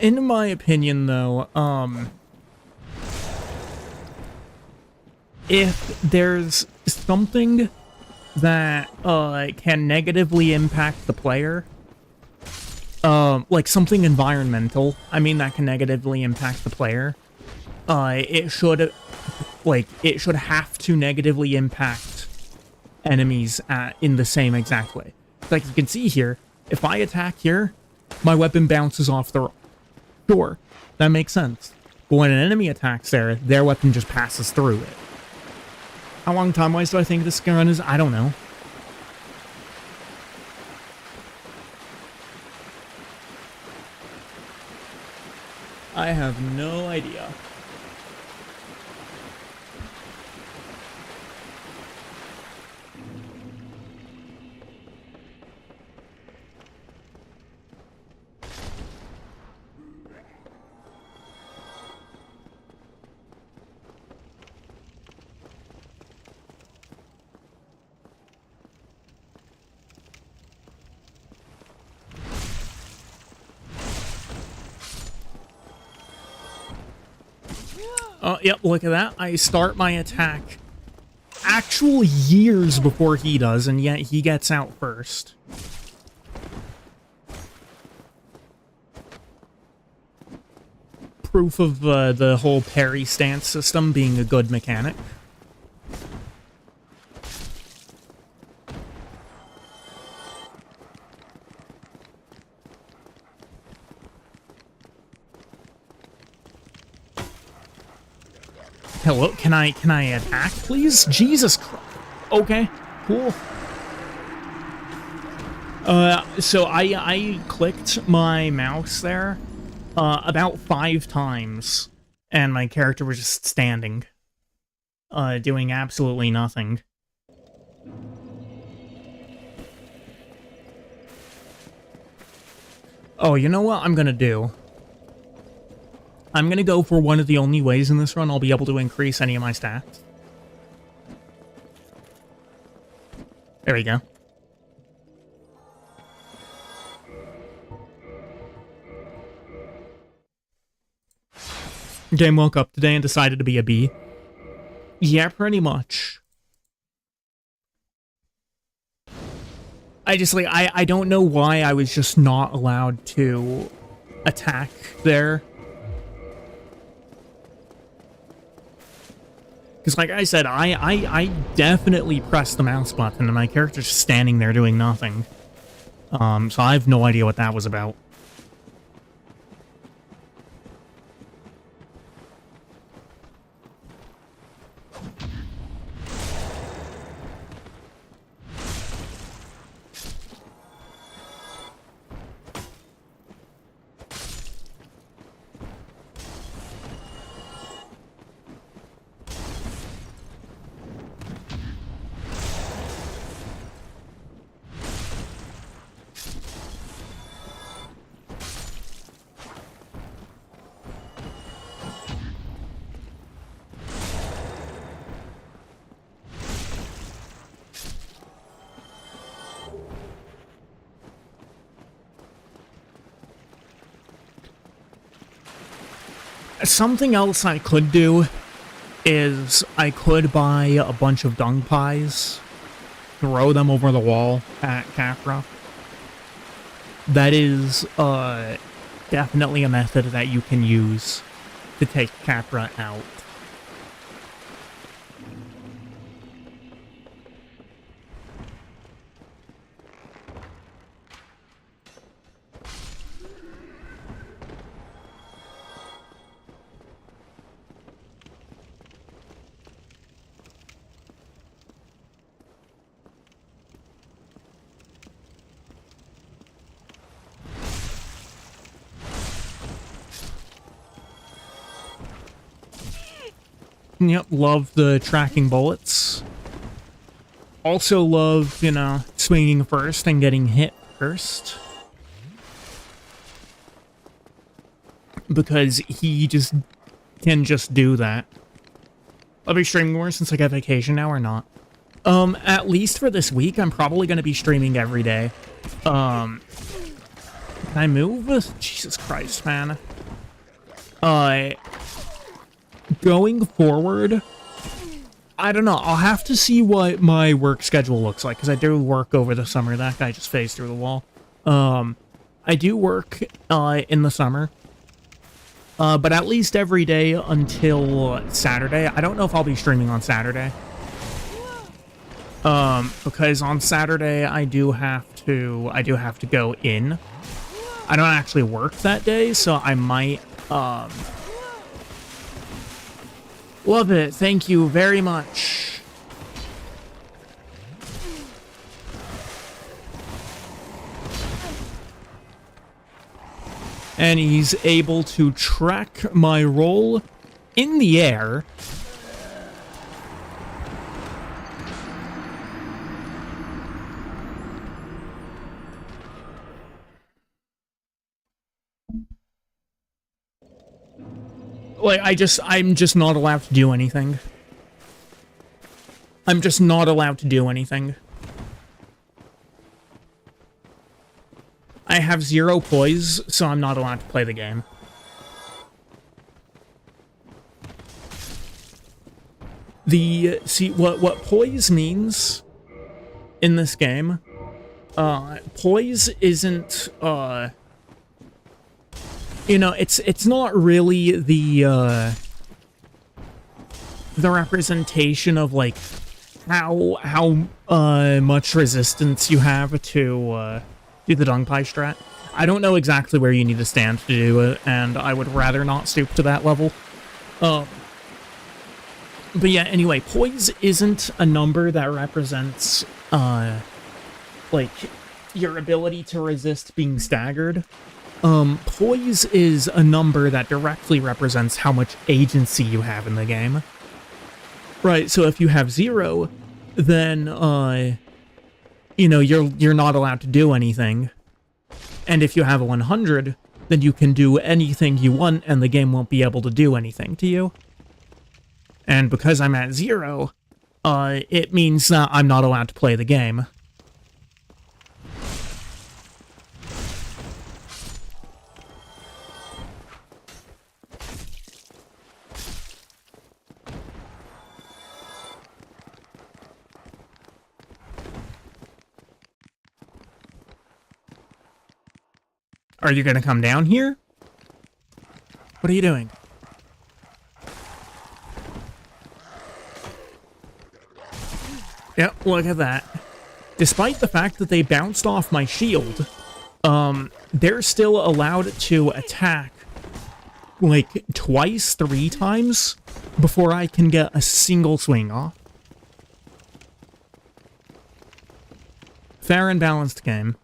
In my opinion, though, if there's something that can negatively impact the player, like something environmental, I mean, that can negatively impact the player, it should have to negatively impact enemies in the same exact way. Like you can see here, if I attack here, my weapon bounces off the rock. Sure, that makes sense. But when an enemy attacks there, their weapon just passes through it. How long time-wise do I think this gun is? I don't know. I have no idea. Oh, yep, look at that. I start my attack actual years before he does, and yet he gets out first. Proof of the whole parry stance system being a good mechanic. Hello, can I attack, please? Jesus Christ. Okay, cool. So I clicked my mouse there about 5 times, and my character was just standing, doing absolutely nothing. Oh, you know what I'm gonna do? I'm gonna go for one of the only ways in this run I'll be able to increase any of my stats. There we go. Game woke up today and decided to be a bee. Yeah, pretty much. I just, like, I don't know why I was just not allowed to attack there. Because, like I said, I definitely pressed the mouse button, and my character's just standing there doing nothing. So I have no idea what that was about. Something else I could do is I could buy a bunch of dung pies, throw them over the wall at Capra. That is definitely a method that you can use to take Capra out. Yep, love the tracking bullets. Also love, you know, swinging first and getting hit first. Because he just can just do that. I'll be streaming more since I got vacation now or not. At least for this week, I'm probably going to be streaming every day. Can I move? Jesus Christ, man. Going forward, I don't know. I'll have to see what my work schedule looks like, because I do work over the summer. That guy just phased through the wall. I do work in the summer, but at least every day until Saturday. I don't know if I'll be streaming on Saturday, because on Saturday I do have to go in. I don't actually work that day, so I might love it. Thank you very much. And he's able to track my roll in the air. Like, I'm just not allowed to do anything. I'm just not allowed to do anything. I have 0 poise, so I'm not allowed to play the game. See, what poise means in this game, poise isn't, you know, it's not really the representation of, like, how much resistance you have to, do the dung pie strat. I don't know exactly where you need to stand to do it, and I would rather not stoop to that level. But yeah, anyway, poise isn't a number that represents, like, your ability to resist being staggered. Poise is a number that directly represents how much agency you have in the game. Right, so if you have 0, then, you know, you're not allowed to do anything. And if you have a 100, then you can do anything you want, and the game won't be able to do anything to you. And because I'm at 0, it means that I'm not allowed to play the game. Are you gonna come down here? What are you doing? Yep, look at that. Despite the fact that they bounced off my shield, they're still allowed to attack, like, twice, 3 times before I can get a single swing off. Fair and balanced game.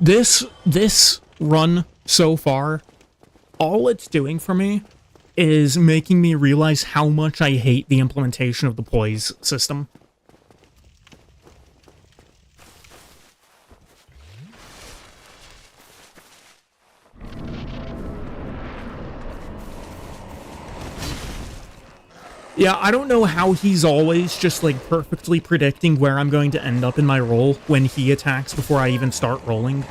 This run so far, all it's doing for me is making me realize how much I hate the implementation of the poise system. Yeah, I don't know how he's always just, like, perfectly predicting where I'm going to end up in my roll when he attacks before I even start rolling.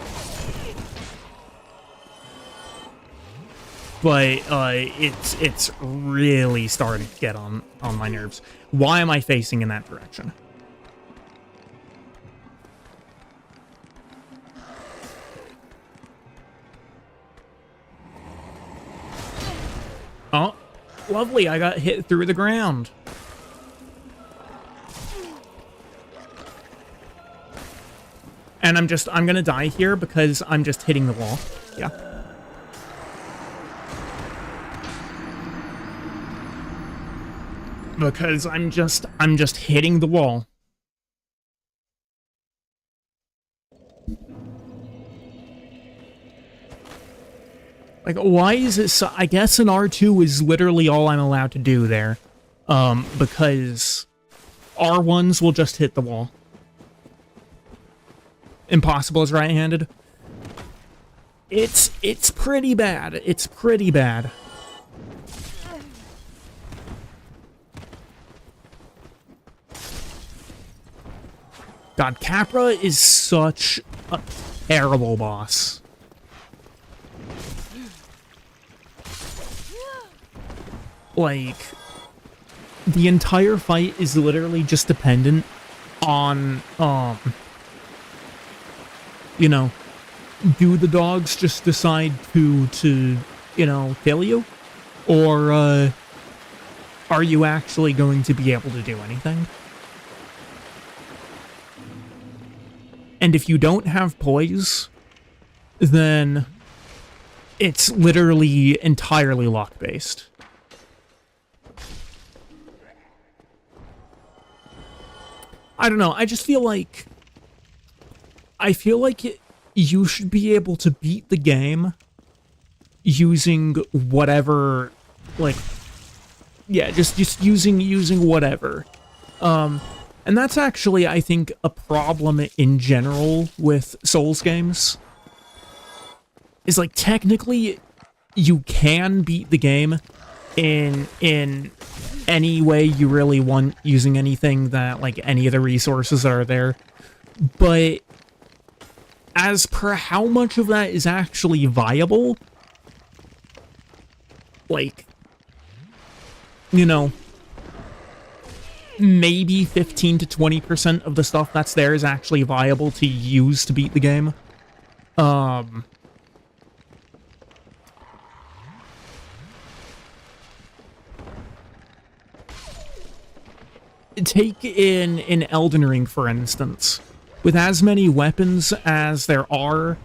But, it's really starting to get on my nerves. Why am I facing in that direction? Oh, lovely, I got hit through the ground. And I'm gonna die here because I'm just hitting the wall. Yeah. Because I'm just hitting the wall. Like, why is it so... I guess an R2 is literally all I'm allowed to do there. Because R1s will just hit the wall. Impossible is right-handed. It's pretty bad. It's pretty bad. God, Capra is such a terrible boss. Like, the entire fight is literally just dependent on, you know, do the dogs just decide to, you know, kill you? Or, are you actually going to be able to do anything? And if you don't have poise, then it's literally entirely lock-based. I don't know, I just feel like... you should be able to beat the game using whatever, like... Yeah, just using whatever. And that's actually, I think, a problem in general with Souls games. Is, like, technically, you can beat the game in any way you really want, using anything that, like, any of the resources that are there. But As per how much of that is actually viable, like, you know, maybe 15 to 20% of the stuff that's there is actually viable to use to beat the game. Take in Elden Ring, for instance. With as many weapons as there are,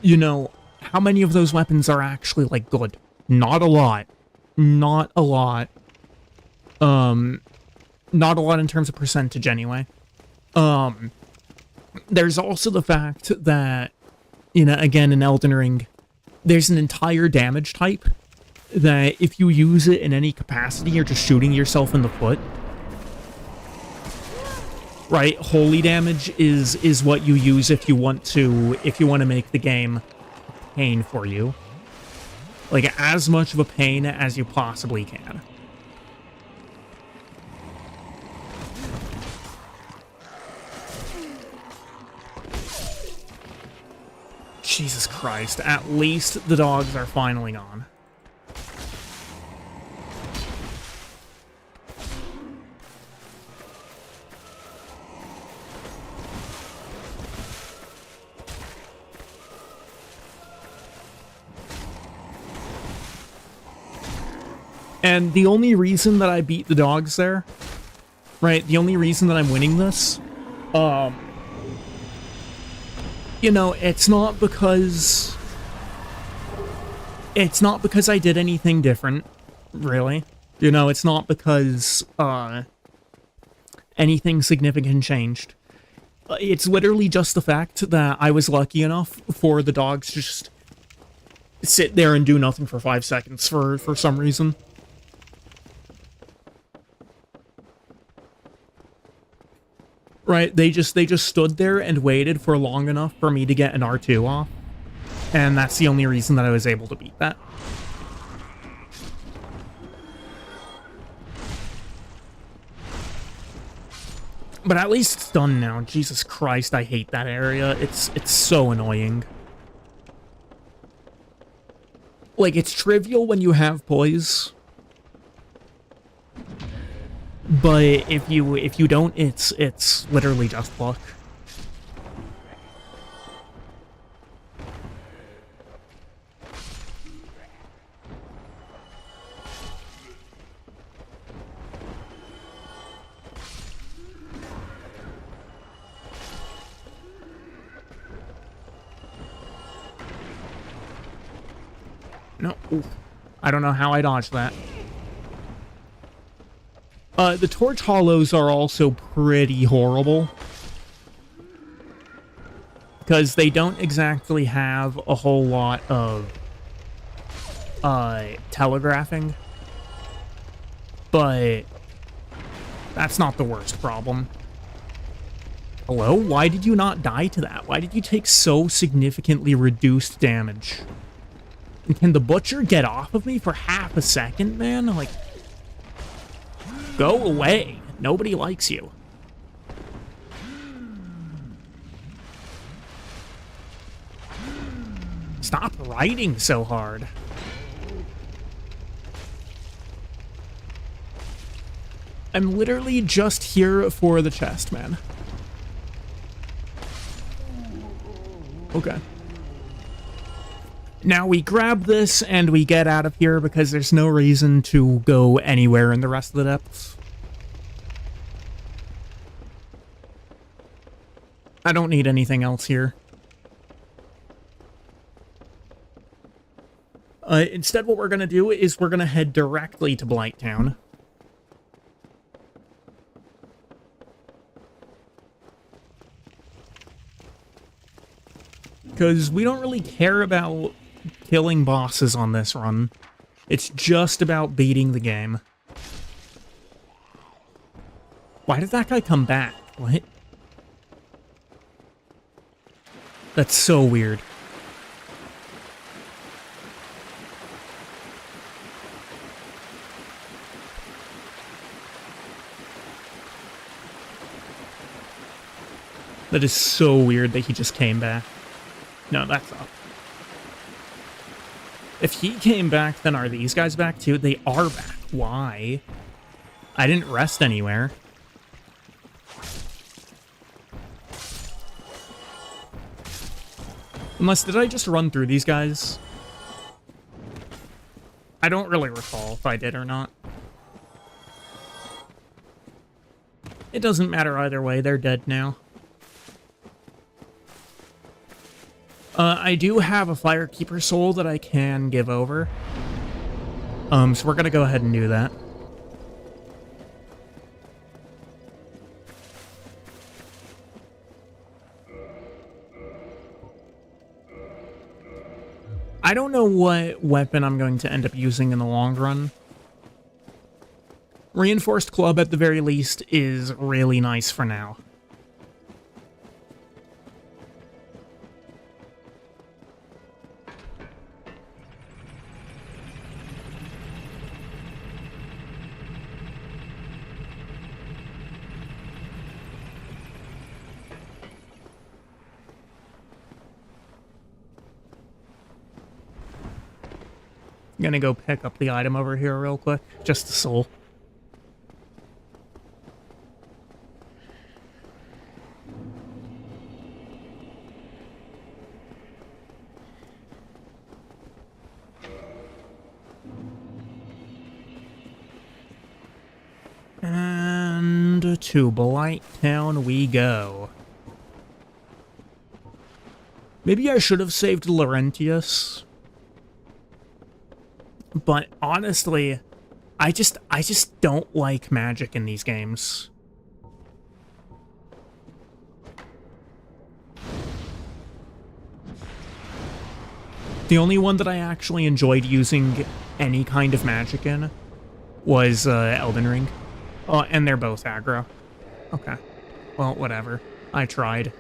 you know, how many of those weapons are actually, like, good? Not a lot. Not a lot. Not a lot in terms of percentage, anyway. There's also the fact that, you know, again, in Elden Ring, there's an entire damage type that if you use it in any capacity, you're just shooting yourself in the foot. Right? Holy damage is what you use if you want to make the game pain for you. Like, as much of a pain as you possibly can. Jesus Christ, at least the dogs are finally gone. And the only reason that I beat the dogs there, right, the only reason that I'm winning this, you know, it's not because I did anything different, really. You know, it's not because, anything significant changed. It's literally just the fact that I was lucky enough for the dogs to just sit there and do nothing for 5 seconds for some reason. Right, they just stood there and waited for long enough for me to get an R2 off. And that's the only reason that I was able to beat that. But at least it's done now. Jesus Christ, I hate that area. It's so annoying. Like, it's trivial when you have poise. But if you don't, it's literally just luck. No, oof. I don't know how I dodged that. The torch hollows are also pretty horrible. Because they don't exactly have a whole lot of, telegraphing. But that's not the worst problem. Hello? Why did you not die to that? Why did you take so significantly reduced damage? And can the butcher get off of me for half a second, man? Like, go away. Nobody likes you. Stop riding so hard. I'm literally just here for the chest, man. Okay. Now we grab this and we get out of here because there's no reason to go anywhere in the rest of the depths. I don't need anything else here. Instead, what we're going to do is we're going to head directly to Blighttown. Because we don't really care about killing bosses on this run. It's just about beating the game. Why did that guy come back? What? That's so weird. That is so weird that he just came back. No, that's up. If he came back, then are these guys back too? They are back. Why? I didn't rest anywhere. Unless, did I just run through these guys? I don't really recall if I did or not. It doesn't matter either way, they're dead now. I do have a Firekeeper soul that I can give over. So we're gonna go ahead and do that. I don't know what weapon I'm going to end up using in the long run. Reinforced Club, at the very least, is really nice for now. I'm gonna go pick up the item over here real quick. Just the soul. And to Blight Town we go. Maybe I should have saved Laurentius. But honestly, I just don't like magic in these games. The only one that I actually enjoyed using any kind of magic in was Elden Ring. Oh, and they're both aggro. Okay. Well, whatever. I tried.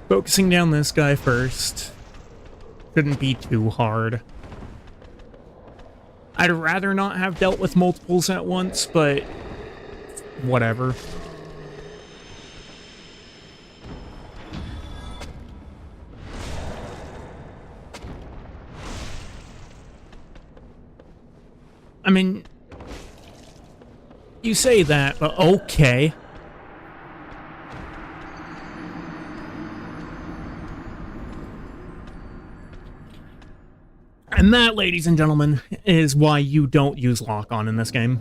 Focusing down this guy first. Shouldn't be too hard. I'd rather not have dealt with multiples at once, but whatever. I mean, you say that, but okay. And that, ladies and gentlemen, is why you don't use lock-on in this game.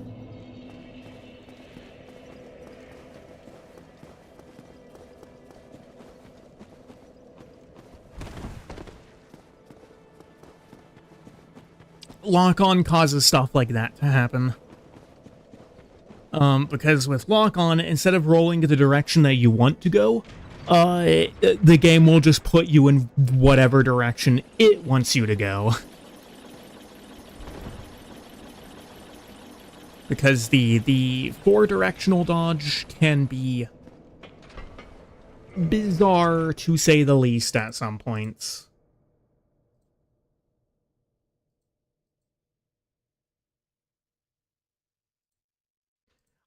Lock-on causes stuff like that to happen. Because with lock-on, instead of rolling to the direction that you want to go, the game will just put you in whatever direction it wants you to go. Because the four-directional dodge can be bizarre, to say the least, at some points.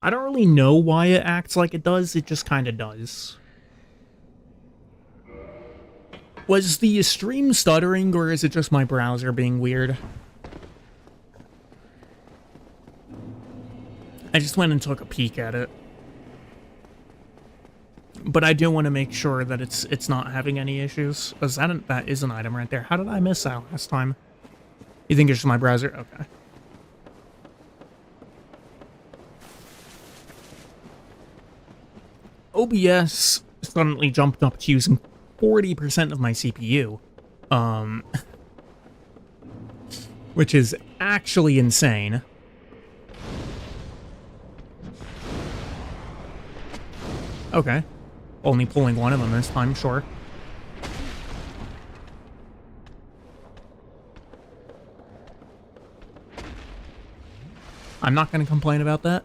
I don't really know why it acts like it does, it just kind of does. Was the stream stuttering, or is it just my browser being weird? I just went and took a peek at it. But I do want to make sure that it's not having any issues. That is an item right there. How did I miss that last time? You think it's just my browser? Okay. OBS suddenly jumped up to using 40% of my CPU. Which is actually insane. Okay. Only pulling one of them this time, sure. I'm not going to complain about that.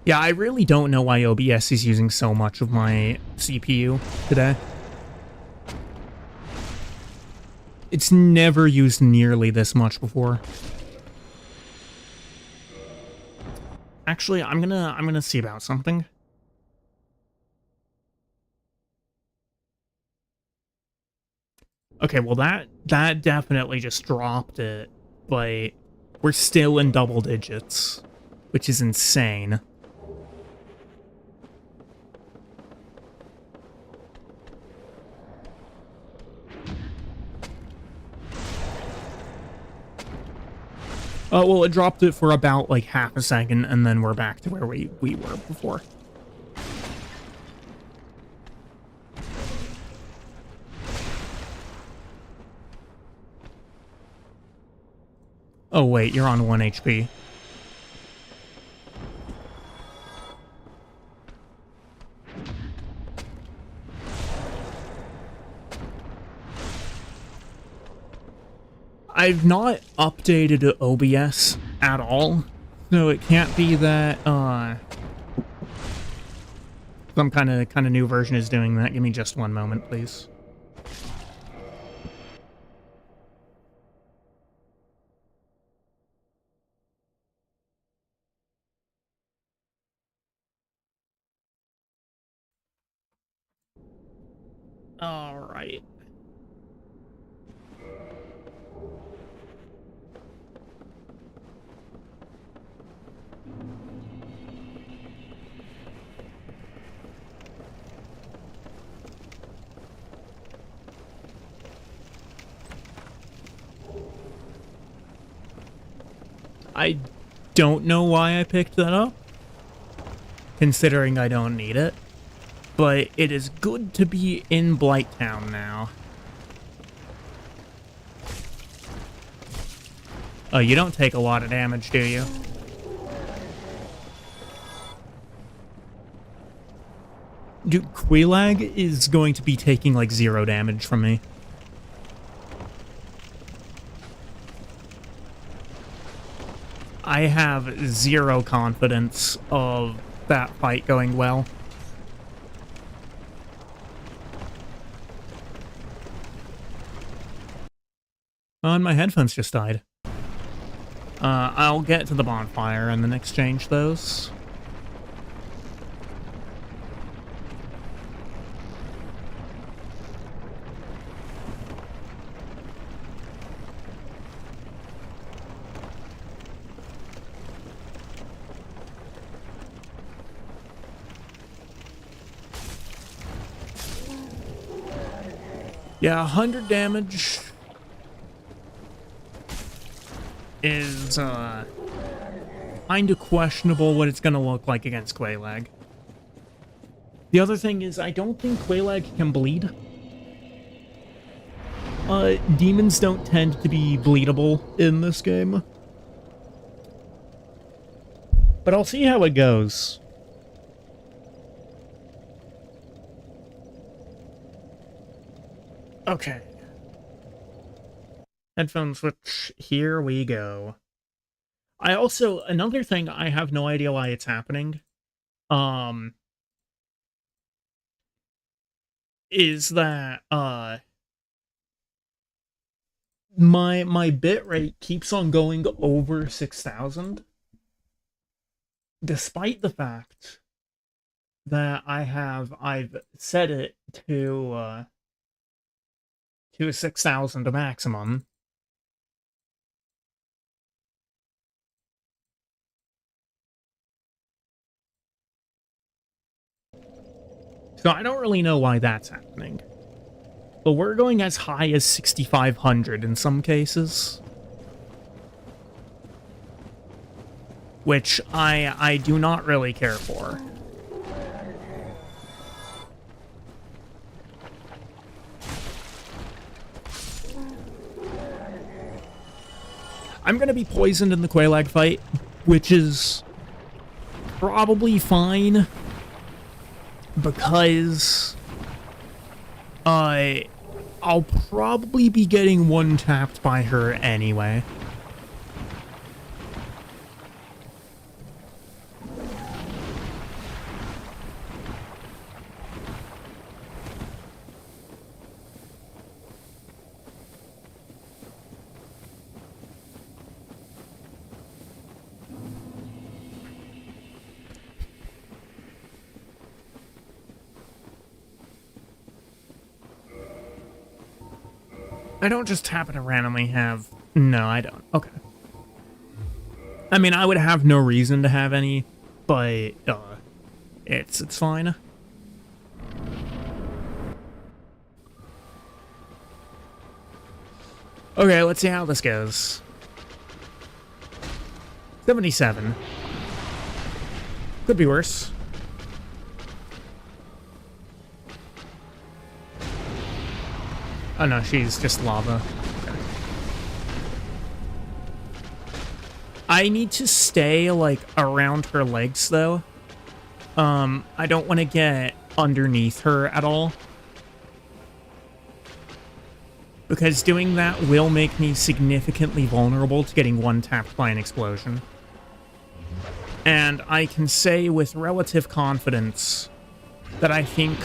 Yeah, I really don't know why OBS is using so much of my CPU today. It's never used nearly this much before. Actually, I'm gonna see about something. Okay, well that definitely just dropped it, but we're still in double digits, which is insane. Well, it dropped it for about, like, half a second, and then we're back to where we were before. Oh, wait, you're on 1 HP. I've not updated OBS at all, so it can't be that, some kind of new version is doing that. Give me just one moment, please. All right. I don't know why I picked that up, considering I don't need it, but it is good to be in Blighttown now. Oh, you don't take a lot of damage, do you? Dude, Quelaag is going to be taking, like, 0 damage from me. I have 0 confidence of that fight going well. Oh, and my headphones just died. I'll get to the bonfire and then exchange those. Yeah, 100 damage is, kinda questionable what it's gonna look like against Quelaag. The other thing is, I don't think Quelaag can bleed. Demons don't tend to be bleedable in this game. But I'll see how it goes. Okay. Headphone switch, here we go. I also, another thing, I have no idea why it's happening, is that, my bit rate keeps on going over 6,000, despite the fact that I've set it to 6,000 to maximum. So I don't really know why that's happening. But we're going as high as 6,500 in some cases. Which I do not really care for. I'm gonna be poisoned in the Quelaag fight, which is probably fine, because I'll probably be getting one-tapped by her anyway. I don't just happen to randomly have... No, I don't. Okay. I mean, I would have no reason to have any, but it's fine. Okay, let's see how this goes. 77. Could be worse. Oh no, she's just lava. Okay. I need to stay, like, around her legs, though. I don't want to get underneath her at all. Because doing that will make me significantly vulnerable to getting one-tapped by an explosion. And I can say with relative confidence that I think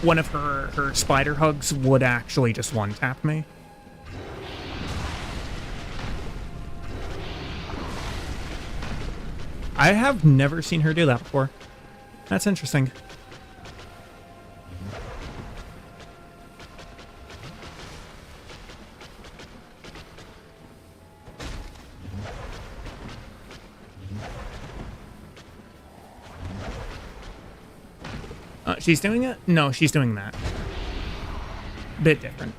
one of her spider hugs would actually just one-tap me. I have never seen her do that before. That's interesting. She's doing it? No, she's doing that. Bit different.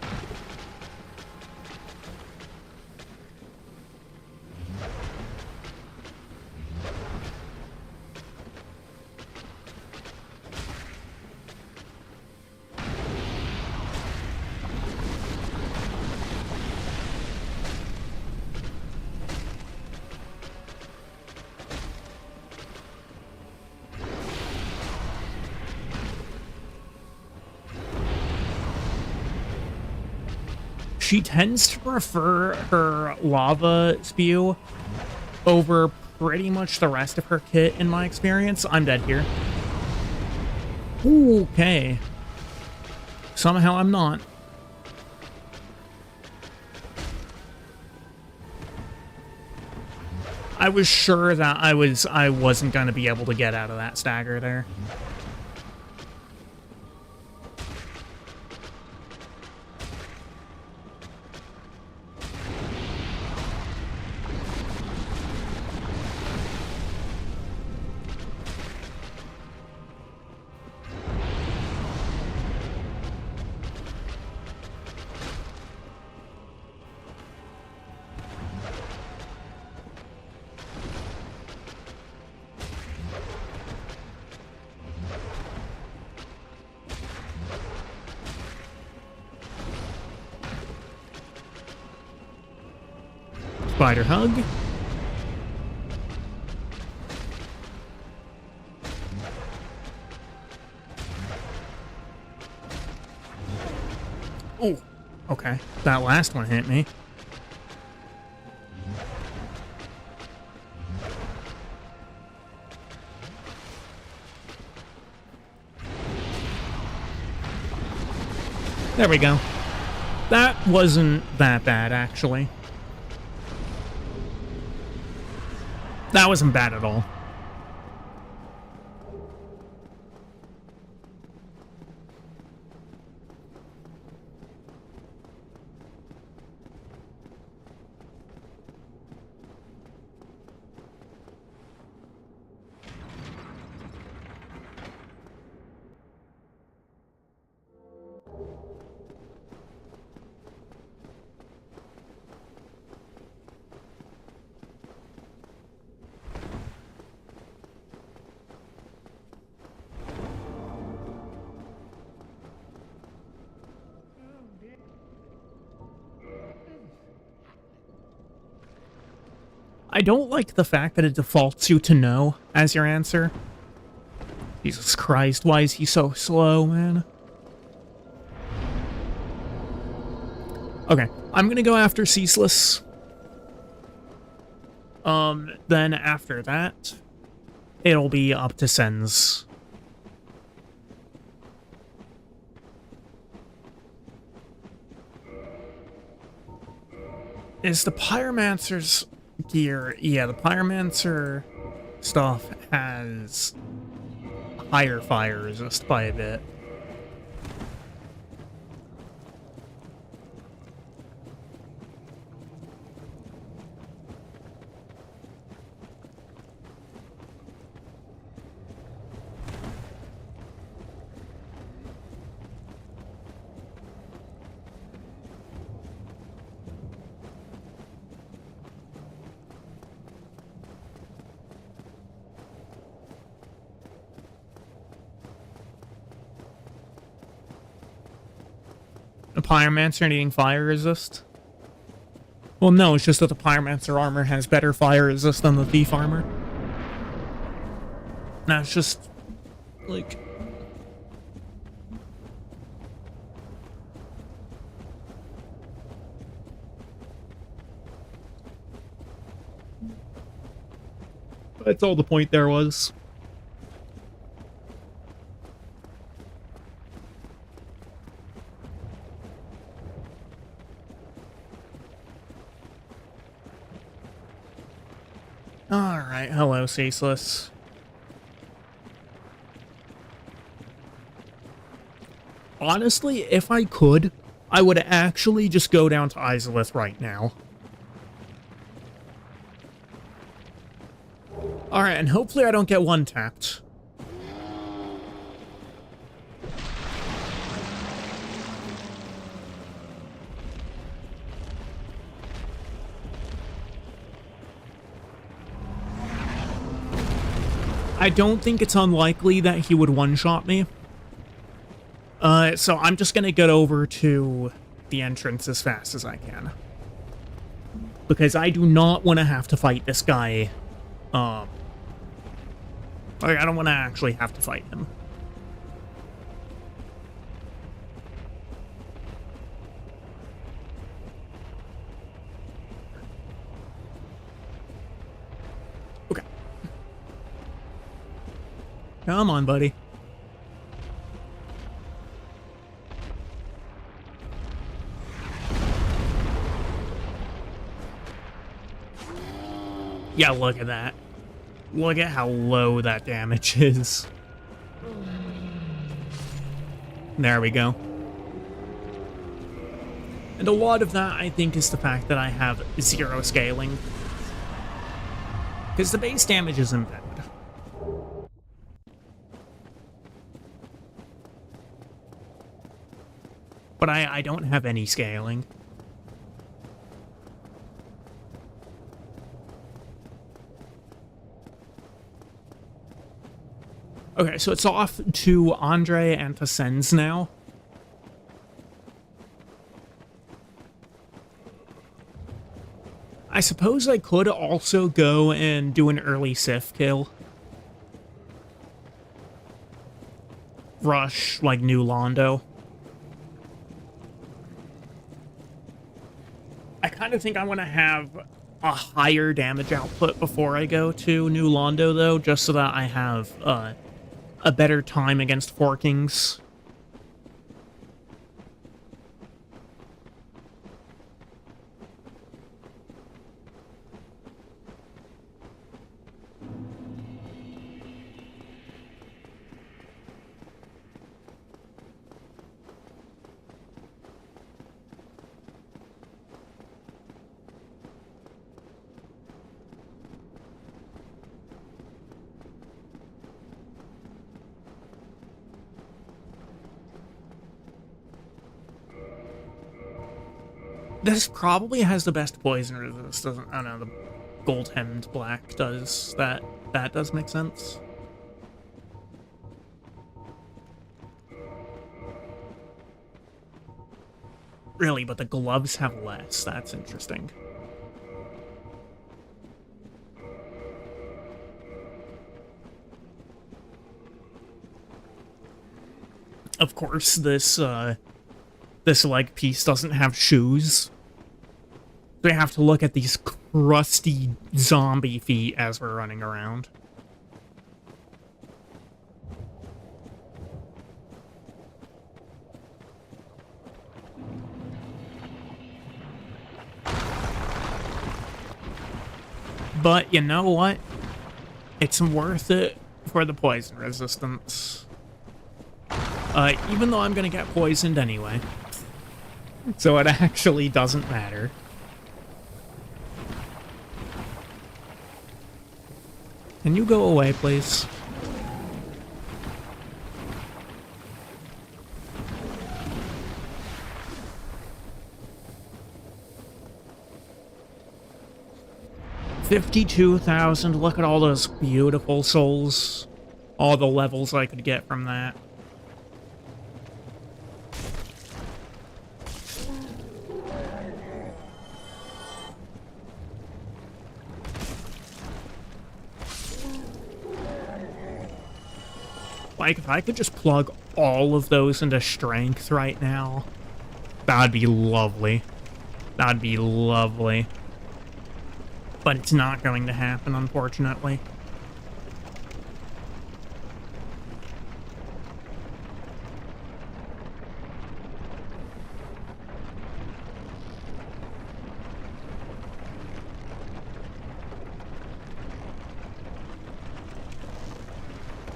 She tends to prefer her lava spew over pretty much the rest of her kit, in my experience. I'm dead here. Ooh, okay. Somehow I'm not. I was sure that I wasn't going to be able to get out of that stagger there. Spider hug. Oh, okay. That last one hit me. There we go. That wasn't that bad, actually. That wasn't bad at all. I don't like the fact that it defaults you to no as your answer. Jesus Christ, why is he so slow, man? Okay, I'm gonna go after Ceaseless. Then after that, it'll be up to Sens. Is the Pyromancer's gear... Yeah, the Pyromancer stuff has higher fire resist by a bit. The Pyromancer needing fire resist? Well, no, it's just that the Pyromancer armor has better fire resist than the Thief armor. No, it's just... like... That's all the point there was. Alright, hello, Ceaseless. Honestly, if I could, I would actually just go down to Izalith right now. Alright, and hopefully I don't get one-tapped. I don't think it's unlikely that he would one-shot me. So I'm just gonna get over to the entrance as fast as I can. Because I do not want to have to fight this guy. Like, I don't want to actually have to fight him. Okay. Come on, buddy. Yeah, look at that. Look at how low that damage is. There we go. And a lot of that, I think, is the fact that I have 0 scaling. Because the base damage isn't bad. But I don't have any scaling. Okay, so it's off to Andre and to Sens now. I suppose I could also go and do an early Sif kill. Rush, like, New Londo. I kind of think I want to have a higher damage output before I go to New Londo, though, just so that I have, a better time against Forkings. This probably has the best poison resist, doesn't... I don't know, the gold-hemmed black does. That does make sense. Really, but the gloves have less. That's interesting. Of course, this this leg piece doesn't have shoes. So we have to look at these crusty zombie feet as we're running around. But you know what? It's worth it for the poison resistance. Even though I'm gonna get poisoned anyway. So it actually doesn't matter. Can you go away, please? $52,000. Look at all those beautiful souls. All the levels I could get from that. Like, if I could just plug all of those into strength right now, that'd be lovely. That'd be lovely. But it's not going to happen, unfortunately.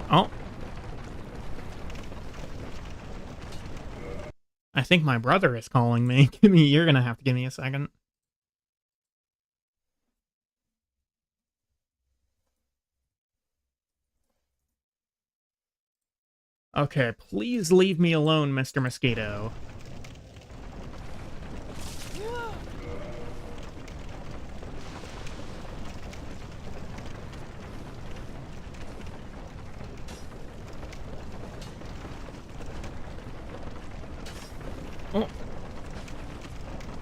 Oh. I think my brother is calling me. You're gonna have to give me a second. Okay, please leave me alone, Mr. Mosquito. Oh.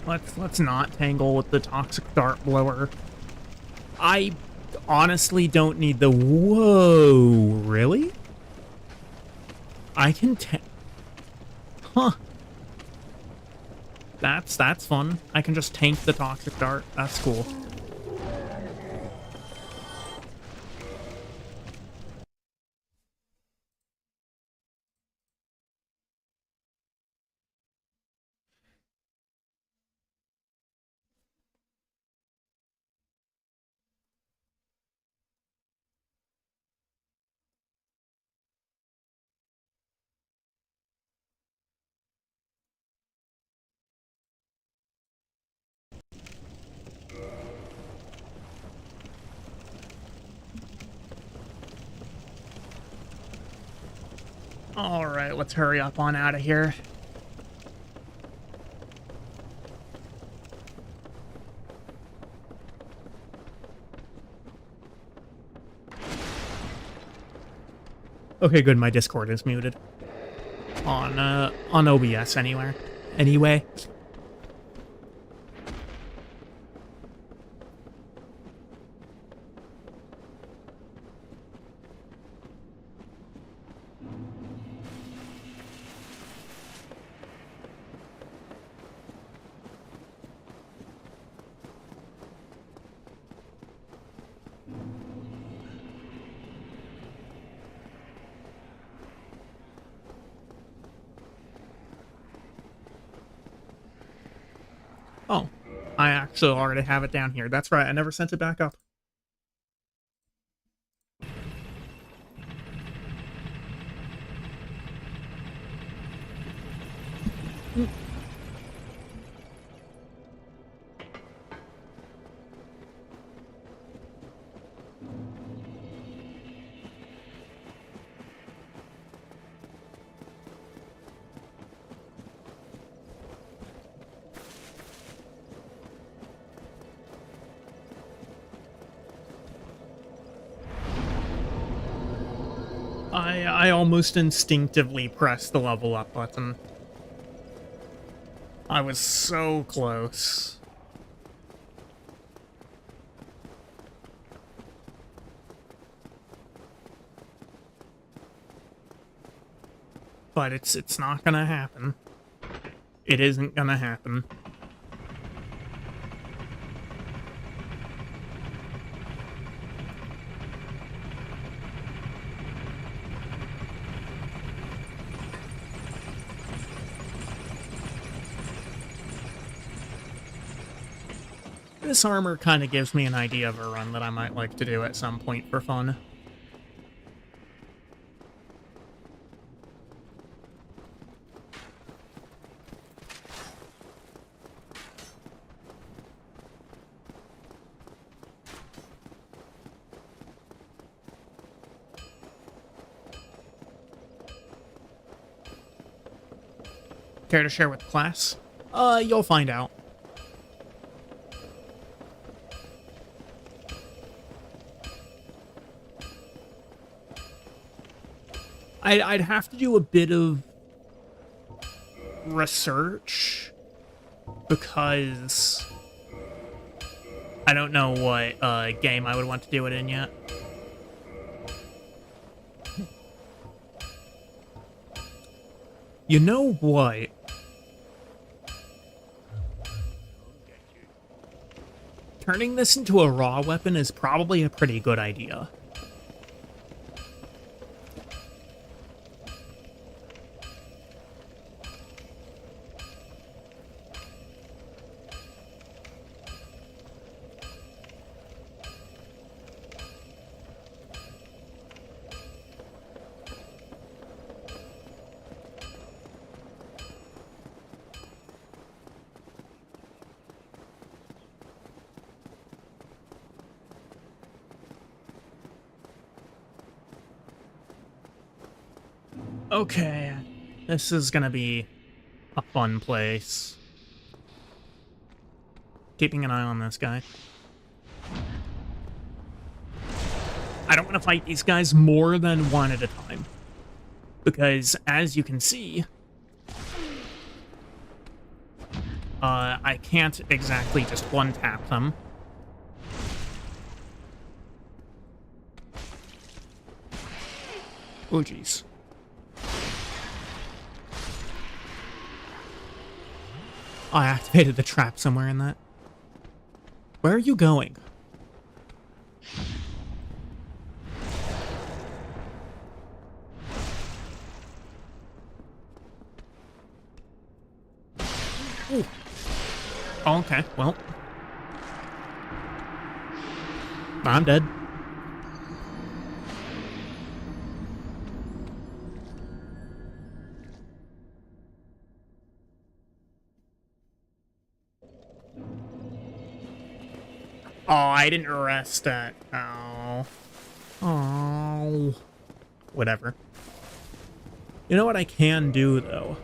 Let's not tangle with the toxic dart blower. I honestly don't need the... Whoa, really? I can Huh. That's fun. I can just tank the toxic dart. That's cool. Alright, let's hurry up on out of here. Okay, good, my Discord is muted. On OBS anywhere. Anyway. Oh, I actually already have it down here. That's right, I never sent it back up. I almost instinctively pressed the level up button. I was so close. But it's not gonna happen. It isn't gonna happen. This armor kind of gives me an idea of a run that I might like to do at some point for fun. Care to share with class? You'll find out. I'd have to do a bit of research because I don't know what game I would want to do it in yet. You know what? Turning this into a raw weapon is probably a pretty good idea. Okay, this is gonna be a fun place. Keeping an eye on this guy. I don't want to fight these guys more than one at a time. Because, as you can see, I can't exactly just one-tap them. Oh, jeez. Oh, I activated the trap somewhere in that. Where are you going? Ooh. Oh, okay, well. I'm dead. Oh, I didn't rest that. Oh. Oh. Whatever. You know what I can do, though?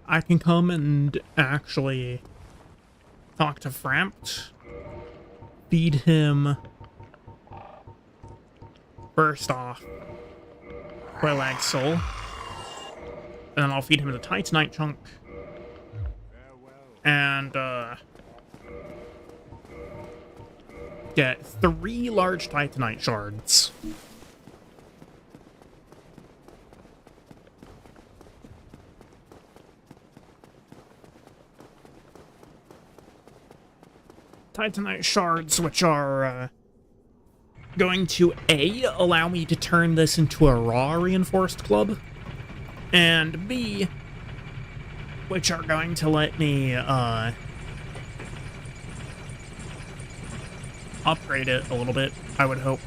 I can come and actually talk to Frampt. Feed him. First off. Quilag Soul. And then I'll feed him the Titanite chunk. And, get 3 large Titanite shards. Titanite shards, which are, going to A, allow me to turn this into a raw reinforced club, and B, which are going to let me, upgrade it a little bit, I would hope.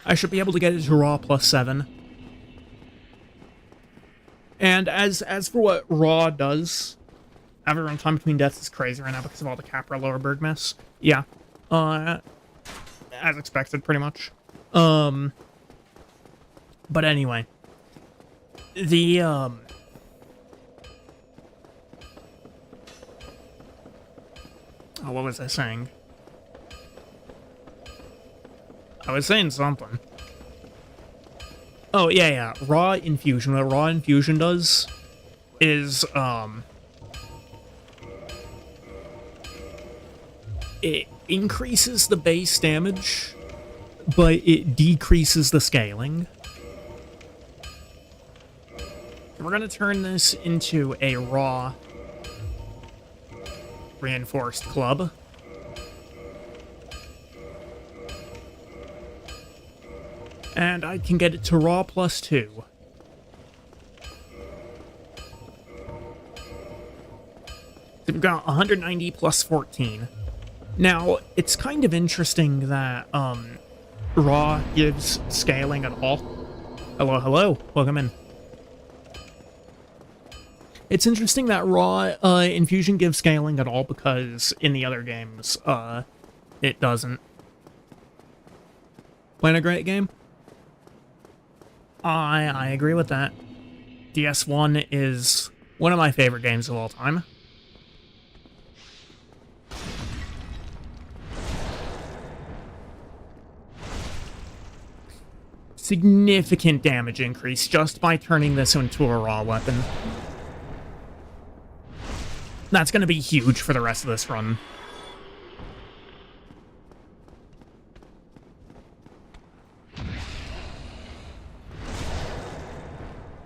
I should be able to get it to raw +7. And as for what raw does, everyone time between deaths is crazy right now because of all the Capra Lowerberg mess. Yeah. As expected, pretty much. But anyway. The, oh, what was I saying? I was saying something. Oh, yeah. Raw infusion. What raw infusion does is, it increases the base damage but it decreases the scaling. We're going to turn this into a raw reinforced club. And I can get it to raw +2. So we've got 190 + 14. Now, it's kind of interesting that raw gives scaling at all. Hello, hello. Welcome in. It's interesting that raw infusion gives scaling at all because in the other games, it doesn't. Playing a great game? I agree with that. DS1 is one of my favorite games of all time. Significant damage increase just by turning this into a raw weapon. That's going to be huge for the rest of this run.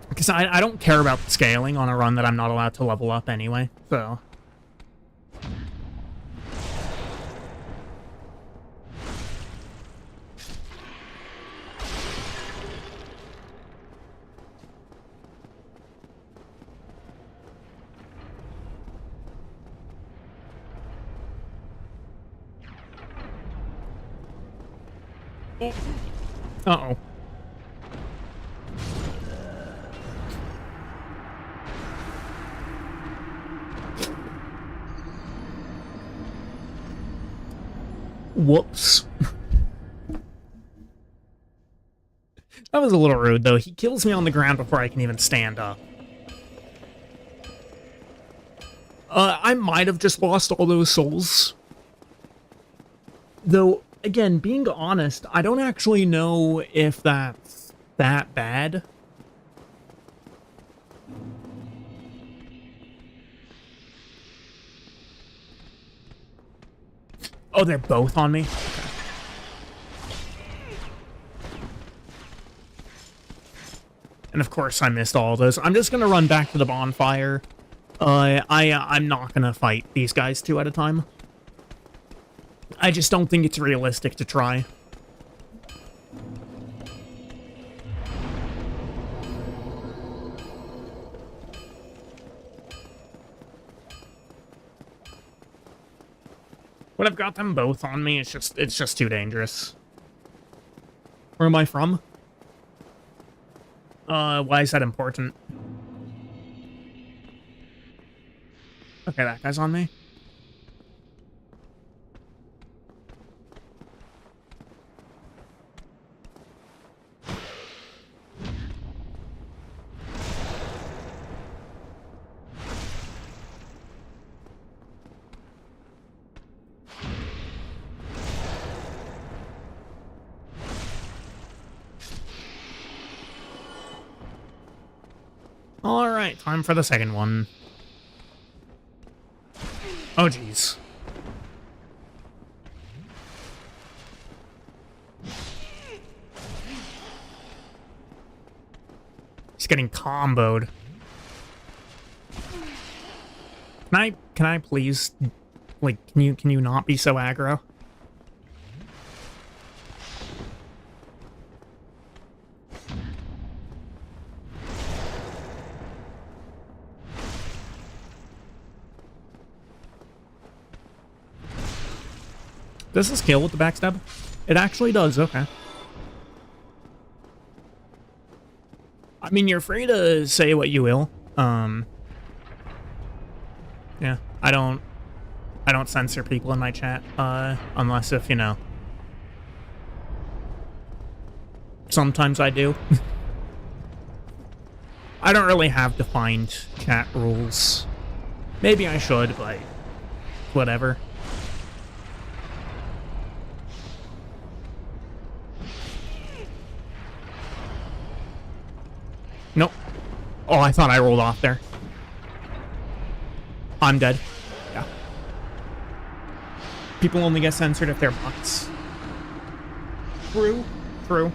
Because I don't care about the scaling on a run that I'm not allowed to level up anyway, so... Uh-oh. Whoops. That was a little rude, though. He kills me on the ground before I can even stand up. I might have just lost all those souls. Though, again, being honest, I don't actually know if that's that bad. Oh, they're both on me? Okay. And of course I missed all of those. I'm just gonna run back to the bonfire. I'm not gonna fight these guys two at a time. I just don't think it's realistic to try. When I've got them both on me, it's just too dangerous. Where am I from? Why is that important? Okay, that guy's on me. Alright, time for the second one. Oh, jeez. He's getting comboed. Can I please, like, can you not be so aggro? Does this kill with the backstab? It actually does, okay. I mean, you're free to say what you will. Yeah, I don't censor people in my chat, unless if, you know. Sometimes I do. I don't really have defined chat rules. Maybe I should, but whatever. Nope. Oh, I thought I rolled off there. I'm dead. Yeah. People only get censored if they're bots. True. True.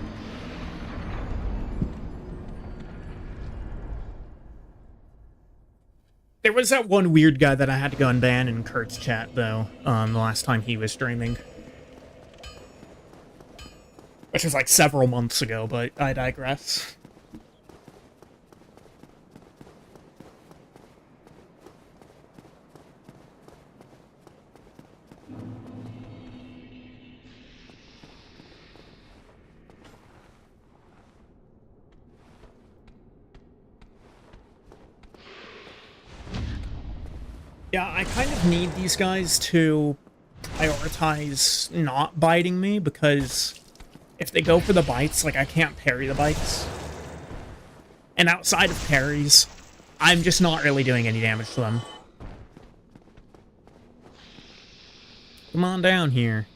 There was that one weird guy that I had to go and ban in Kurt's chat, though, the last time he was streaming. Which was like several months ago, but I digress. Yeah, I kind of need these guys to prioritize not biting me, because if they go for the bites, like, I can't parry the bites. And outside of parries, I'm just not really doing any damage to them. Come on down here.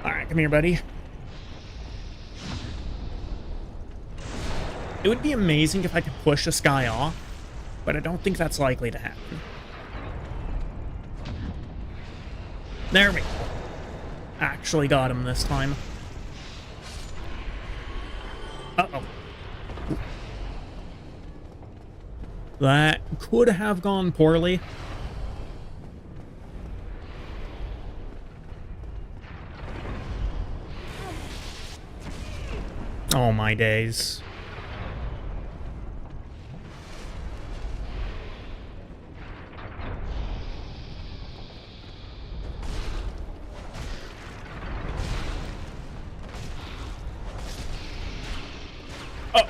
Alright, come here, buddy. It would be amazing if I could push this guy off, but I don't think that's likely to happen. There we go. Actually got him this time. Uh-oh. That could have gone poorly. Oh my days. Oh.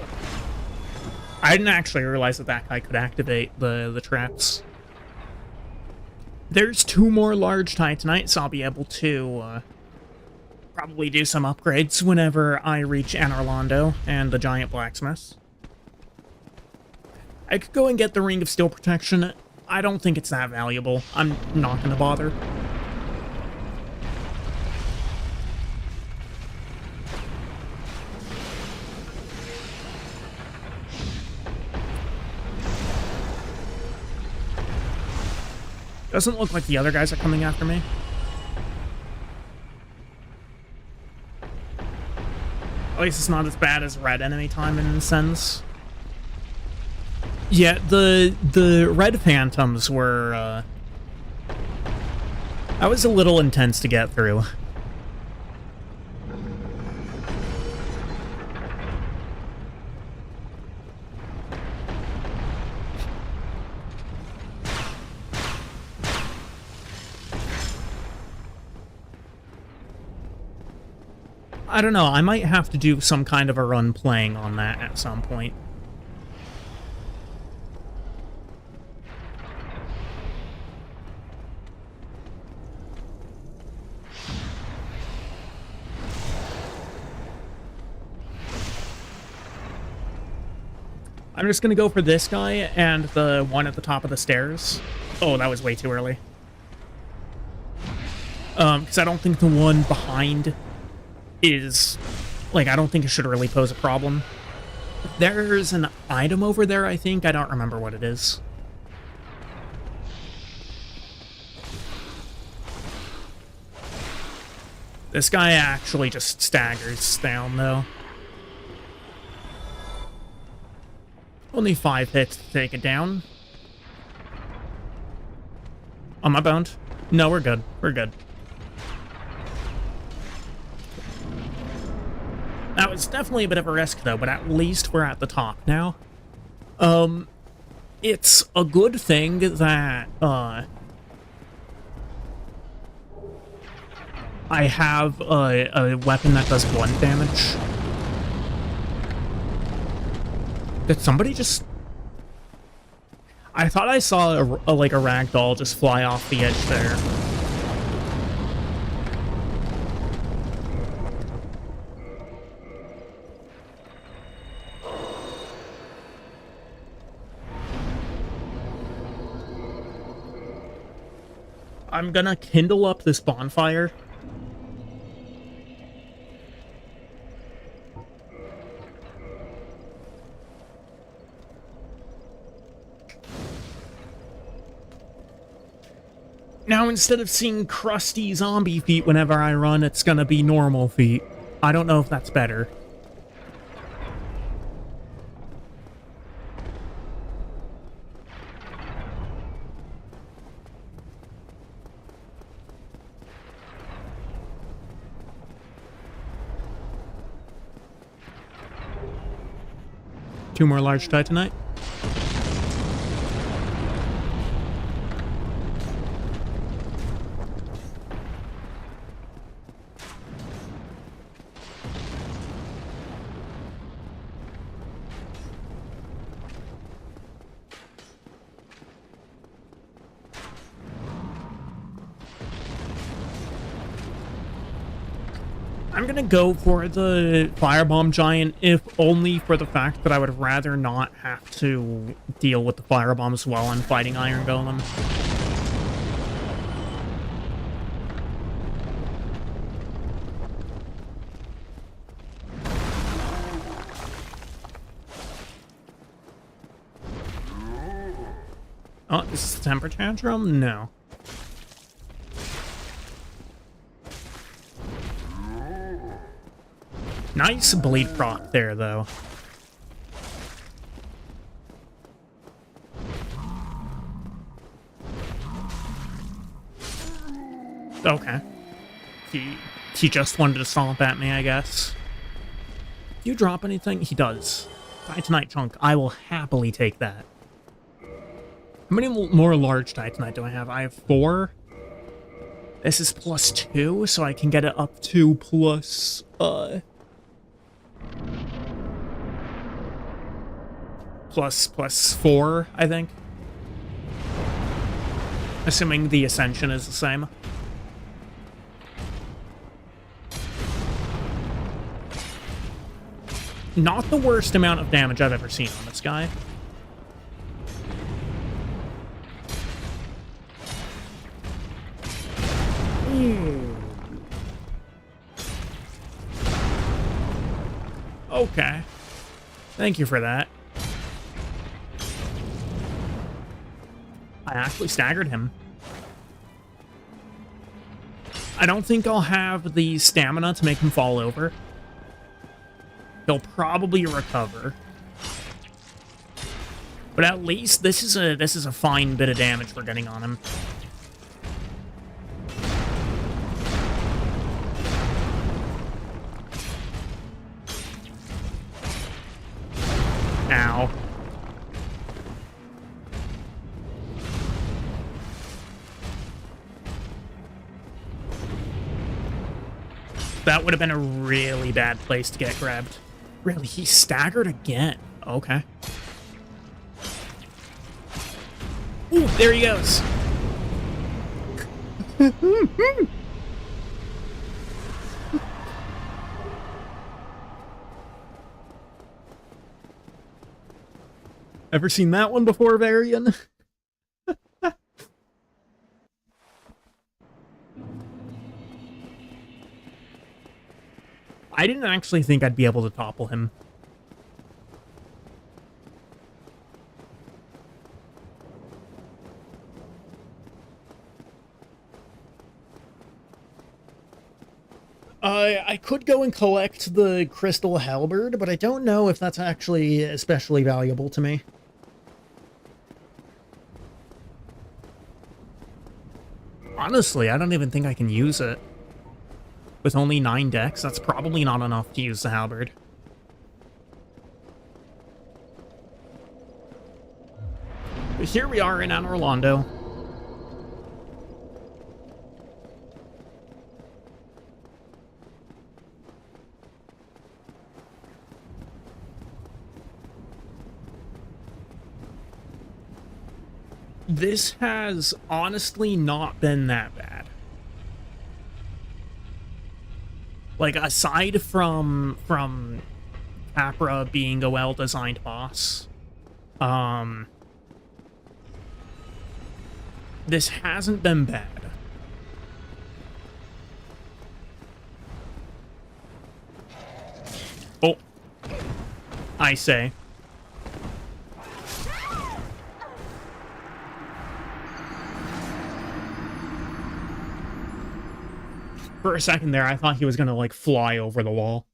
I didn't actually realize that that guy could activate the traps. There's 2 more large Titanites, so I'll be able to probably do some upgrades whenever I reach Anarlando and the Giant Blacksmiths. I could go and get the Ring of Steel Protection. I don't think it's that valuable. I'm not going to bother. Doesn't look like the other guys are coming after me. At least it's not as bad as red enemy time in sense. Yeah, the red phantoms were, that was a little intense to get through. I don't know, I might have to do some kind of a run playing on that at some point. I'm just gonna go for this guy and the one at the top of the stairs. Oh, that was way too early. Because I don't think the one behind is, like, I don't think it should really pose a problem. There's an item over there, I think. I don't remember what it is. This guy actually just staggers down, though. Only 5 hits to take it down. Am I bound? No, we're good. We're good. That was definitely a bit of a risk, though, but at least we're at the top now. It's a good thing that, I have a weapon that does blunt damage. Did somebody just... I thought I saw like a ragdoll just fly off the edge there. I'm gonna kindle up this bonfire. Now, instead of seeing crusty zombie feet whenever I run, it's gonna be normal feet. I don't know if that's better. Two more large titanite. I'm gonna go for the firebomb giant, if only for the fact that I would rather not have to deal with the firebombs while I'm fighting Iron Golem. Oh, is this a temper tantrum? No. Nice bleed proc there, though. Okay. He just wanted to stomp at me, I guess. Do you drop anything? He does. Titanite chunk. I will happily take that. How many more large titanite do I have? I have 4. This is +2, so I can get it up to plus, plus 4, I think. Assuming the ascension is the same. Not the worst amount of damage I've ever seen on this guy. Okay. Thank you for that. I actually staggered him. I don't think I'll have the stamina to make him fall over. He'll probably recover. But at least this is a fine bit of damage we're getting on him. Ow. That would have been a really bad place to get grabbed. Really, he staggered again. Okay. Ooh, there he goes. Ever seen that one before, Varian? I didn't actually think I'd be able to topple him. I could go and collect the crystal halberd, but I don't know if that's actually especially valuable to me. Honestly, I don't even think I can use it. With only 9 decks, that's probably not enough to use the halberd. But here we are in Anne Orlando. This has honestly not been that bad. Like, aside from Capra being a well-designed boss, this hasn't been bad. Oh, I say. For a second there, I thought he was gonna, like, fly over the wall.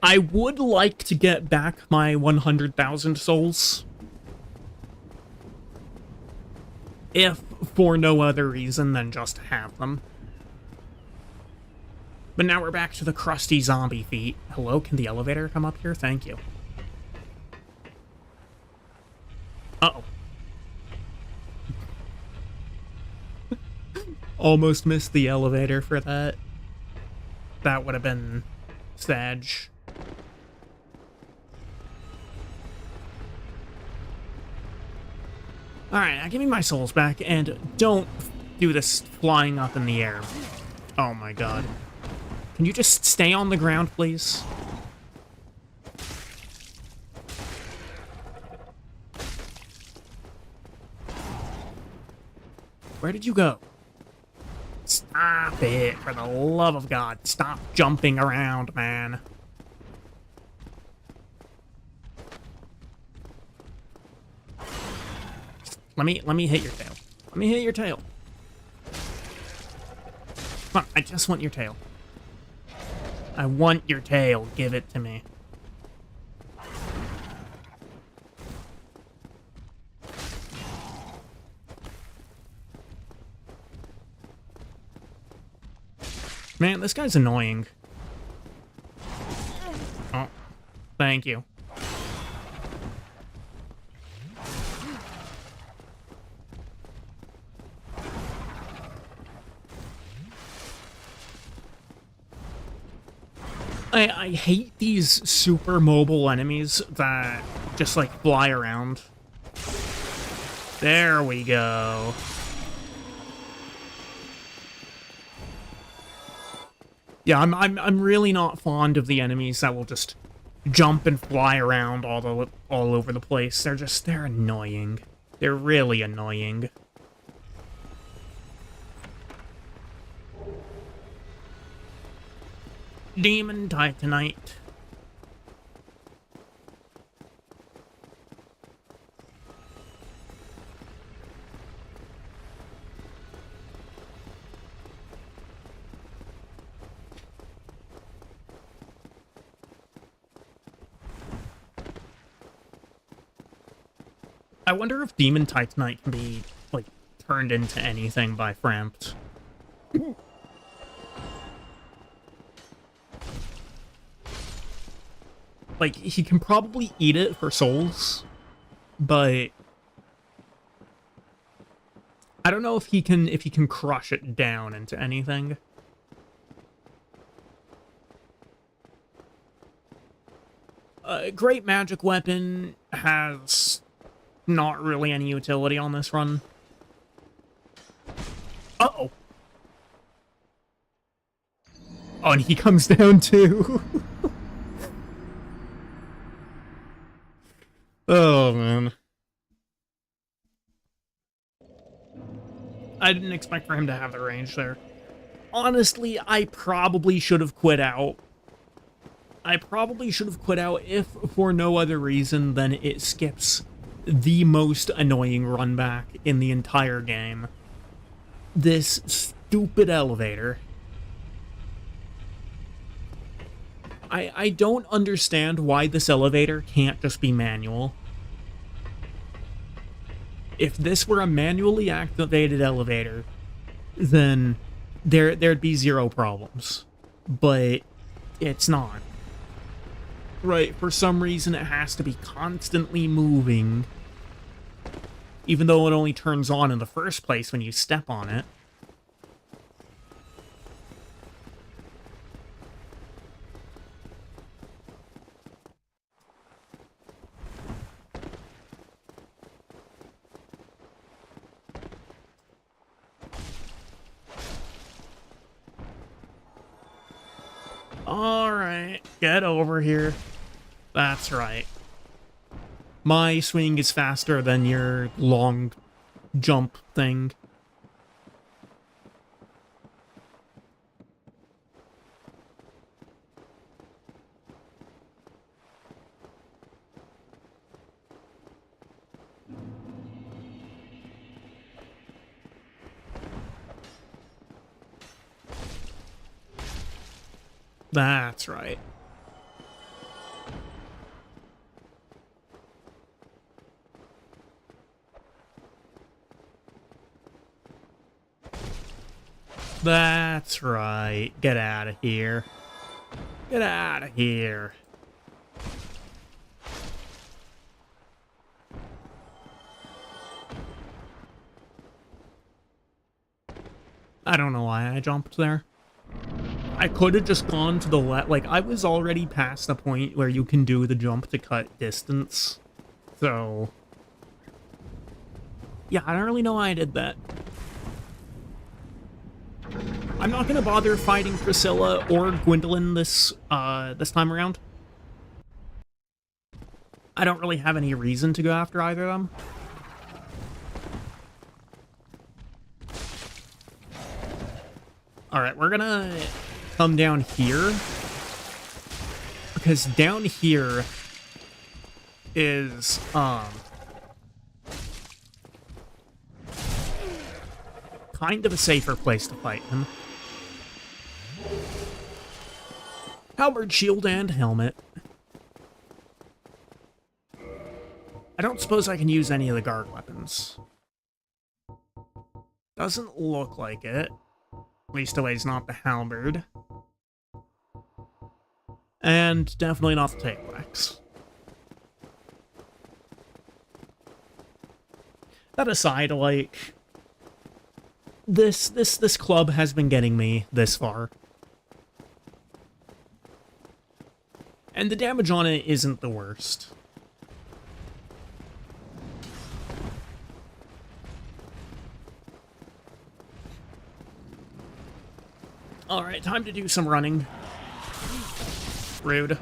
I would like to get back my 100,000 souls. If for no other reason than just to have them. But now we're back to the crusty zombie feet. Hello, can the elevator come up here? Thank you. Uh-oh. Almost missed the elevator for that. That would have been sad. Alright, now give me my souls back, and don't do this flying up in the air. Oh my god. Can you just stay on the ground, please? Where did you go? Stop it, for the love of God. Stop jumping around, man. Let me hit your tail. Let me hit your tail. Come on, I just want your tail. I want your tail. Give it to me. Man, this guy's annoying. Oh, thank you. I hate these super mobile enemies that just, like, fly around. There we go. Yeah, I'm really not fond of the enemies that will just jump and fly around all over the place. They're annoying. They're really annoying. Demon Titanite. I wonder if Demon Titanite can be, like, turned into anything by Frampt. Like, he can probably eat it for souls, but I don't know if he can crush it down into anything. Great magic weapon has not really any utility on this run. Uh-oh. Oh, and he comes down too. Oh, man. I didn't expect for him to have the range there. Honestly, I probably should have quit out. I probably should have quit out if for no other reason than it skips the most annoying run back in the entire game. This stupid elevator. I don't understand why this elevator can't just be manual. If this were a manually activated elevator, then there'd be zero problems. But it's not. Right, for some reason it has to be constantly moving, even though it only turns on in the first place when you step on it. Alright, get over here. That's right. My swing is faster than your long jump thing. That's right. That's right. Get out of here. Get out of here. I don't know why I jumped there. I could have just gone to the left. Like, I was already past the point where you can do the jump to cut distance. So... yeah, I don't really know why I did that. I'm not gonna bother fighting Priscilla or Gwendolyn this time around. I don't really have any reason to go after either of them. Alright, we're gonna come down here. Because down here is, kind of a safer place to fight him. Halberd, shield, and helmet. I don't suppose I can use any of the guard weapons. Doesn't look like it. At least always not the halberd. And definitely not the table axe. That aside, like... This club has been getting me this far. And the damage on it isn't the worst. Alright, time to do some running. Rude.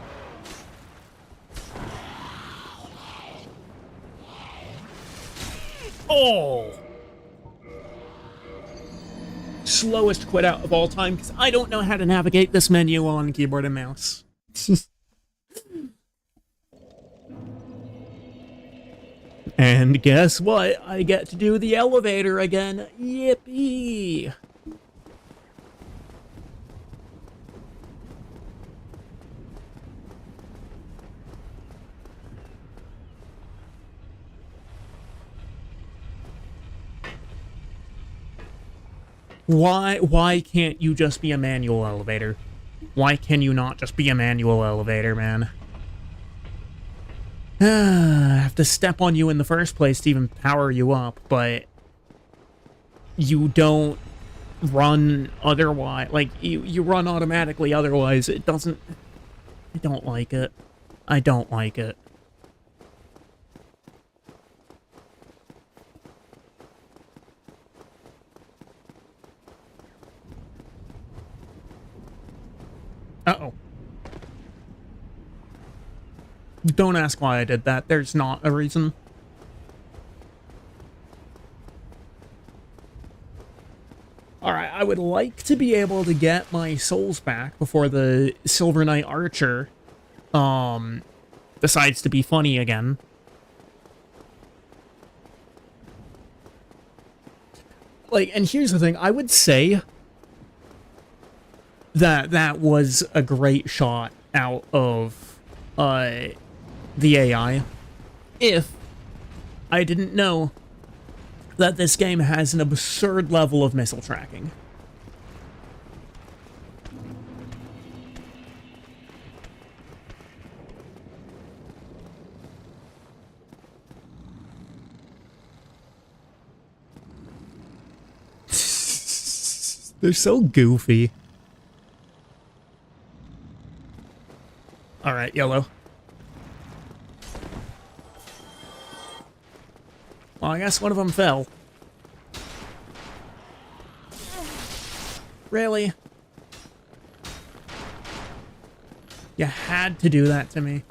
Oh! Slowest quit out of all time, because I don't know how to navigate this menu on keyboard and mouse. And guess what? I get to do the elevator again. Yippee! Why can't you just be a manual elevator? Why can you not just be a manual elevator, man? I have to step on you in the first place to even power you up, but you don't run otherwise. Like, you run automatically otherwise. It doesn't... I don't like it. I don't like it. Uh-oh. Don't ask why I did that. There's not a reason. Alright, I would like to be able to get my souls back before the Silver Knight Archer decides to be funny again. Like, and here's the thing, I would say that was a great shot out of the AI if I didn't know that this game has an absurd level of missile tracking. They're so goofy. Alright, yellow. Well, I guess one of them fell. Really? You had to do that to me.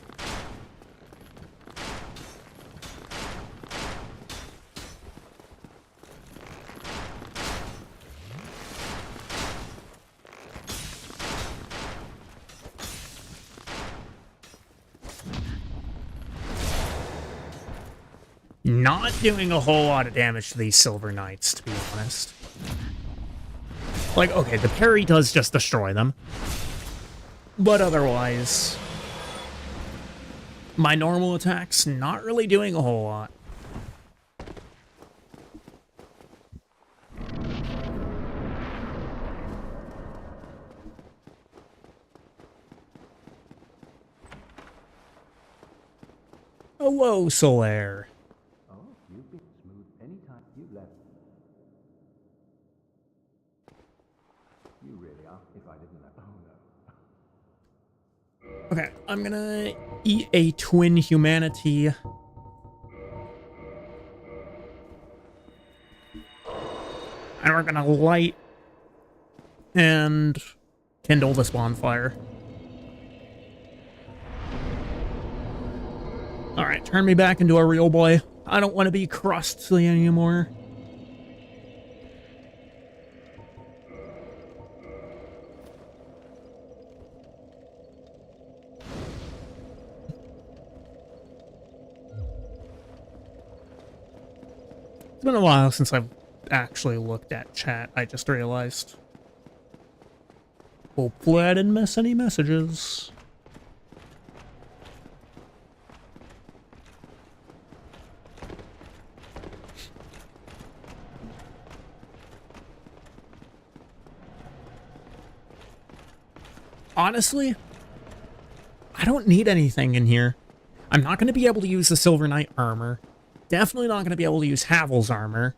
Not doing a whole lot of damage to these Silver Knights, to be honest. Like, okay, the parry does just destroy them. But otherwise, my normal attacks not really doing a whole lot. Hello, Solaire. Oh, you've been smooth any time you've left. You really are, if I didn't let. Oh no. Okay, I'm gonna eat a twin humanity. And we're gonna light and kindle this bonfire. Alright, turn me back into a real boy. I don't want to be crusty anymore. It's been a while since I've actually looked at chat, I just realized. Hopefully I didn't miss any messages. Honestly, I don't need anything in here. I'm not going to be able to use the Silver Knight armor. Definitely not going to be able to use Havel's armor.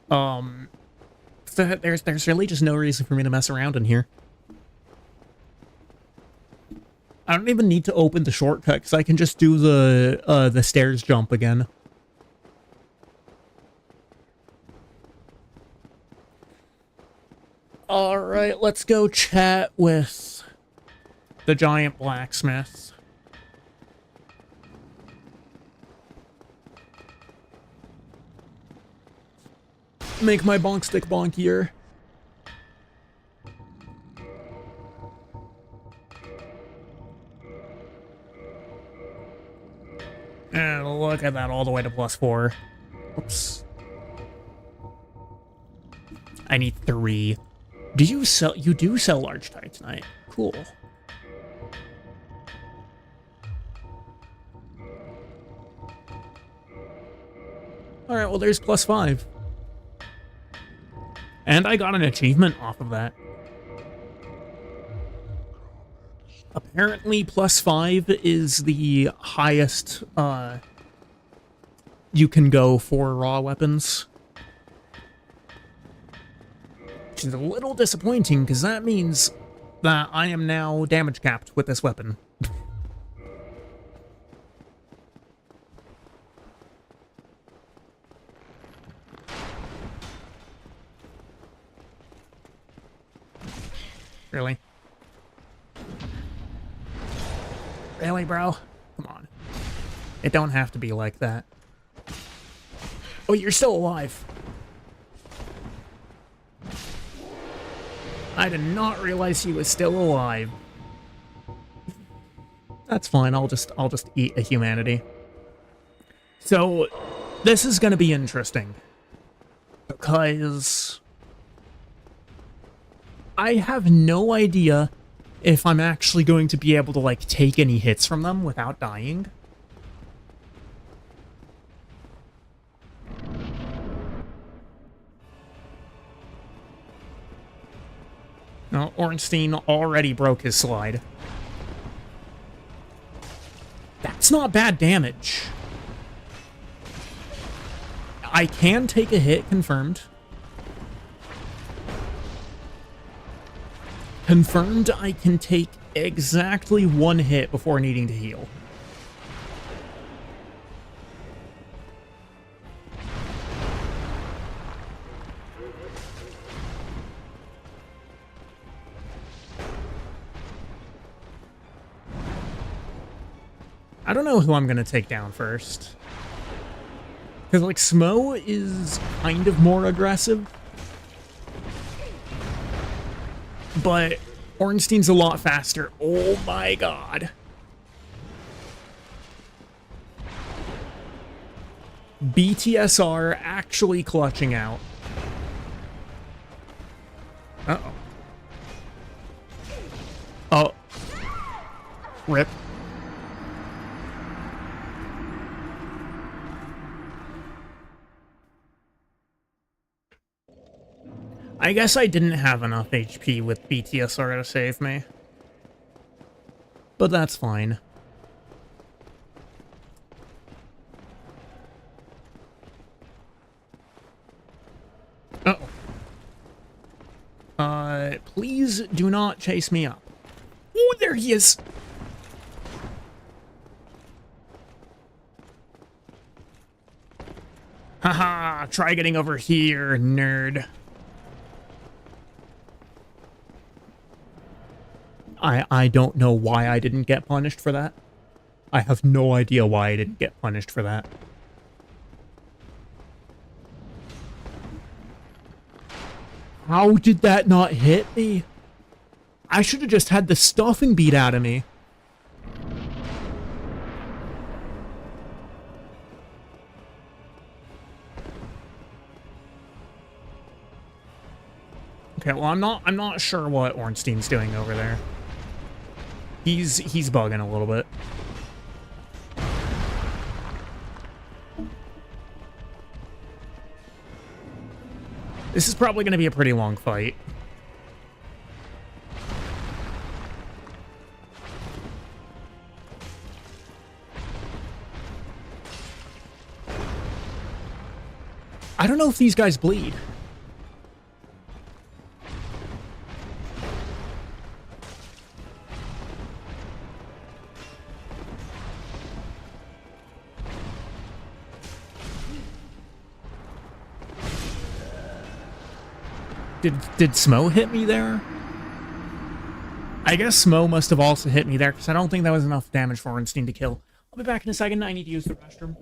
So there's really just no reason for me to mess around in here. I don't even need to open the shortcut, because I can just do the stairs jump again. Alright, let's go chat with the giant blacksmith. Make my bonk stick bonkier. And look at that, all the way to +4. Oops. I need 3. Do you sell? You do sell large titanite. Cool. Alright, well there's +5. And I got an achievement off of that. Apparently +5 is the highest you can go for raw weapons. Which is a little disappointing, because that means that I am now damage capped with this weapon. Really? Really, bro? Come on. It don't have to be like that. Oh, you're still alive. I did not realize he was still alive. That's fine. I'll just eat a humanity. So, this is going to be interesting. Because I have no idea if I'm actually going to be able to, like, take any hits from them without dying. No, Ornstein already broke his slide. That's not bad damage. I can take a hit, confirmed. Confirmed I can take exactly 1 hit before needing to heal. I don't know who I'm gonna take down first. Because, like, Smo is kind of more aggressive. But Ornstein's a lot faster. Oh my god. BTSR actually clutching out. Uh-oh. Oh. Rip. I guess I didn't have enough HP with BTSR to save me. But that's fine. Uh-oh. Please do not chase me up. Oh, there he is! Haha, try getting over here, nerd. I don't know why I didn't get punished for that. I have no idea why I didn't get punished for that. How did that not hit me? I should have just had the stuffing beat out of me. Okay, well, I'm not sure what Ornstein's doing over there. He's bugging a little bit. This is probably going to be a pretty long fight. I don't know if these guys bleed. Did Smo hit me there? I guess Smo must have also hit me there, because I don't think that was enough damage for Ornstein to kill. I'll be back in a second. I need to use the restroom.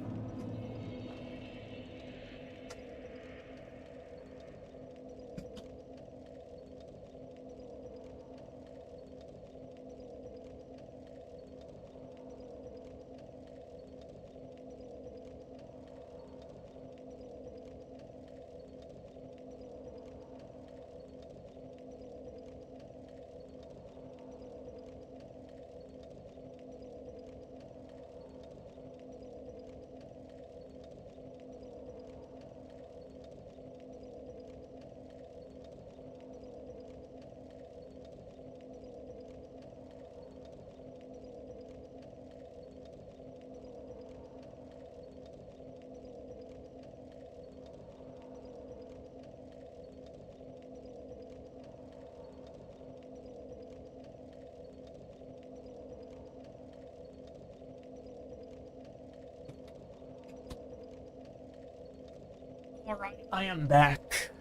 Alright, I am back.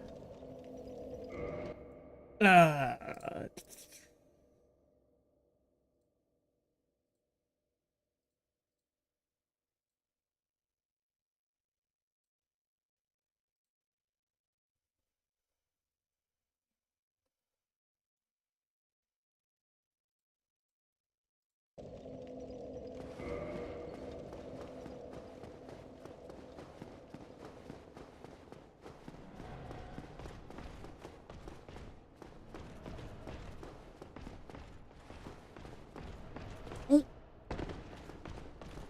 Uh,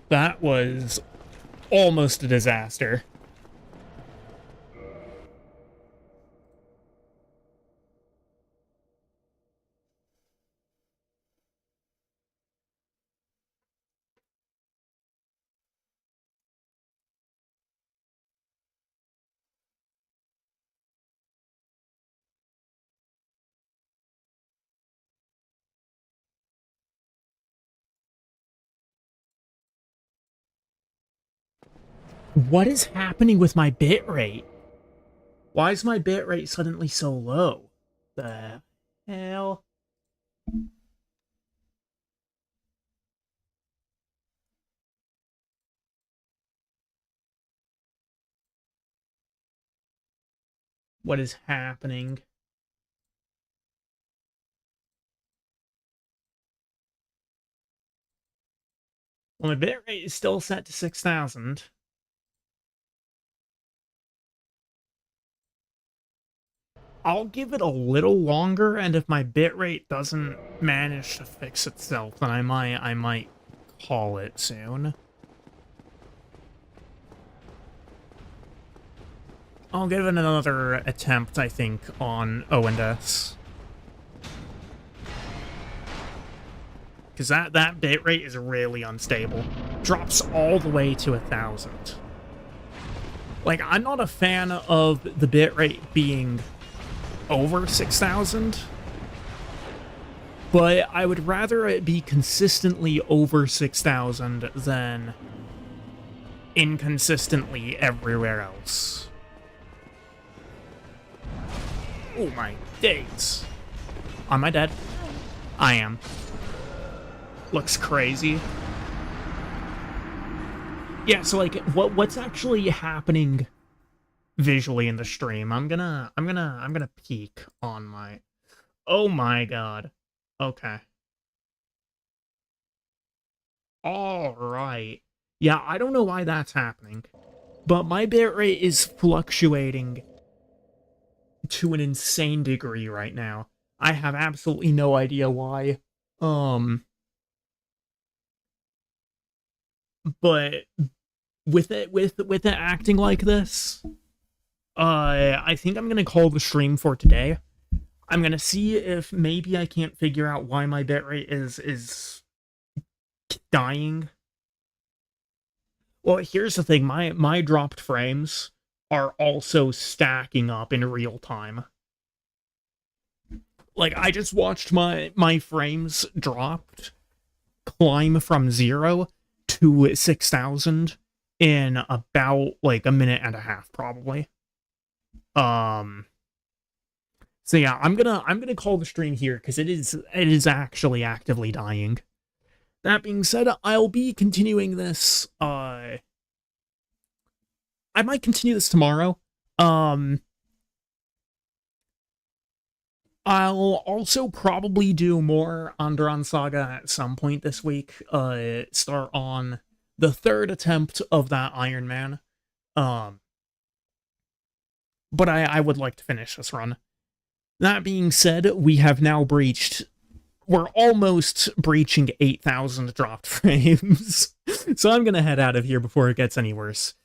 that was almost a disaster. What is happening with my bitrate? Why is my bitrate suddenly so low? The hell? what is happening. Well, my bitrate is still set to 6,000. I'll give it a little longer, and if my bitrate doesn't manage to fix itself, then I might call it soon. I'll give it another attempt, I think, on O&S. Because that bitrate is really unstable. Drops all the way to 1,000. Like, I'm not a fan of the bitrate being over 6,000, but I would rather it be consistently over 6,000 than inconsistently everywhere else. Oh my days. Am I dead? I am. Looks crazy. Yeah, so like what's actually happening visually in the stream? I'm gonna peek on my... Oh my god. Okay. Alright. Yeah, I don't know why that's happening, but my bitrate is fluctuating to an insane degree right now. I have absolutely no idea why. But with it acting like this, I think I'm gonna call the stream for today. I'm gonna see if maybe I can't figure out why my bitrate is dying. Well, here's the thing, my dropped frames are also stacking up in real time. Like, I just watched my frames dropped climb from 0 to 6,000 in about, like, a minute and a half, probably. So yeah, I'm gonna call the stream here, because it is actually actively dying. That being said, I'll be continuing this, I might continue this tomorrow. I'll also probably do more Onderon Saga at some point this week. Start on the 3rd attempt of that Iron Man. But I would like to finish this run. That being said, we have now breached... We're almost breaching 8,000 dropped frames. So I'm gonna head out of here before it gets any worse.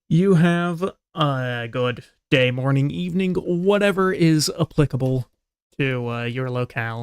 You have a good day, morning, evening, whatever is applicable to your locale.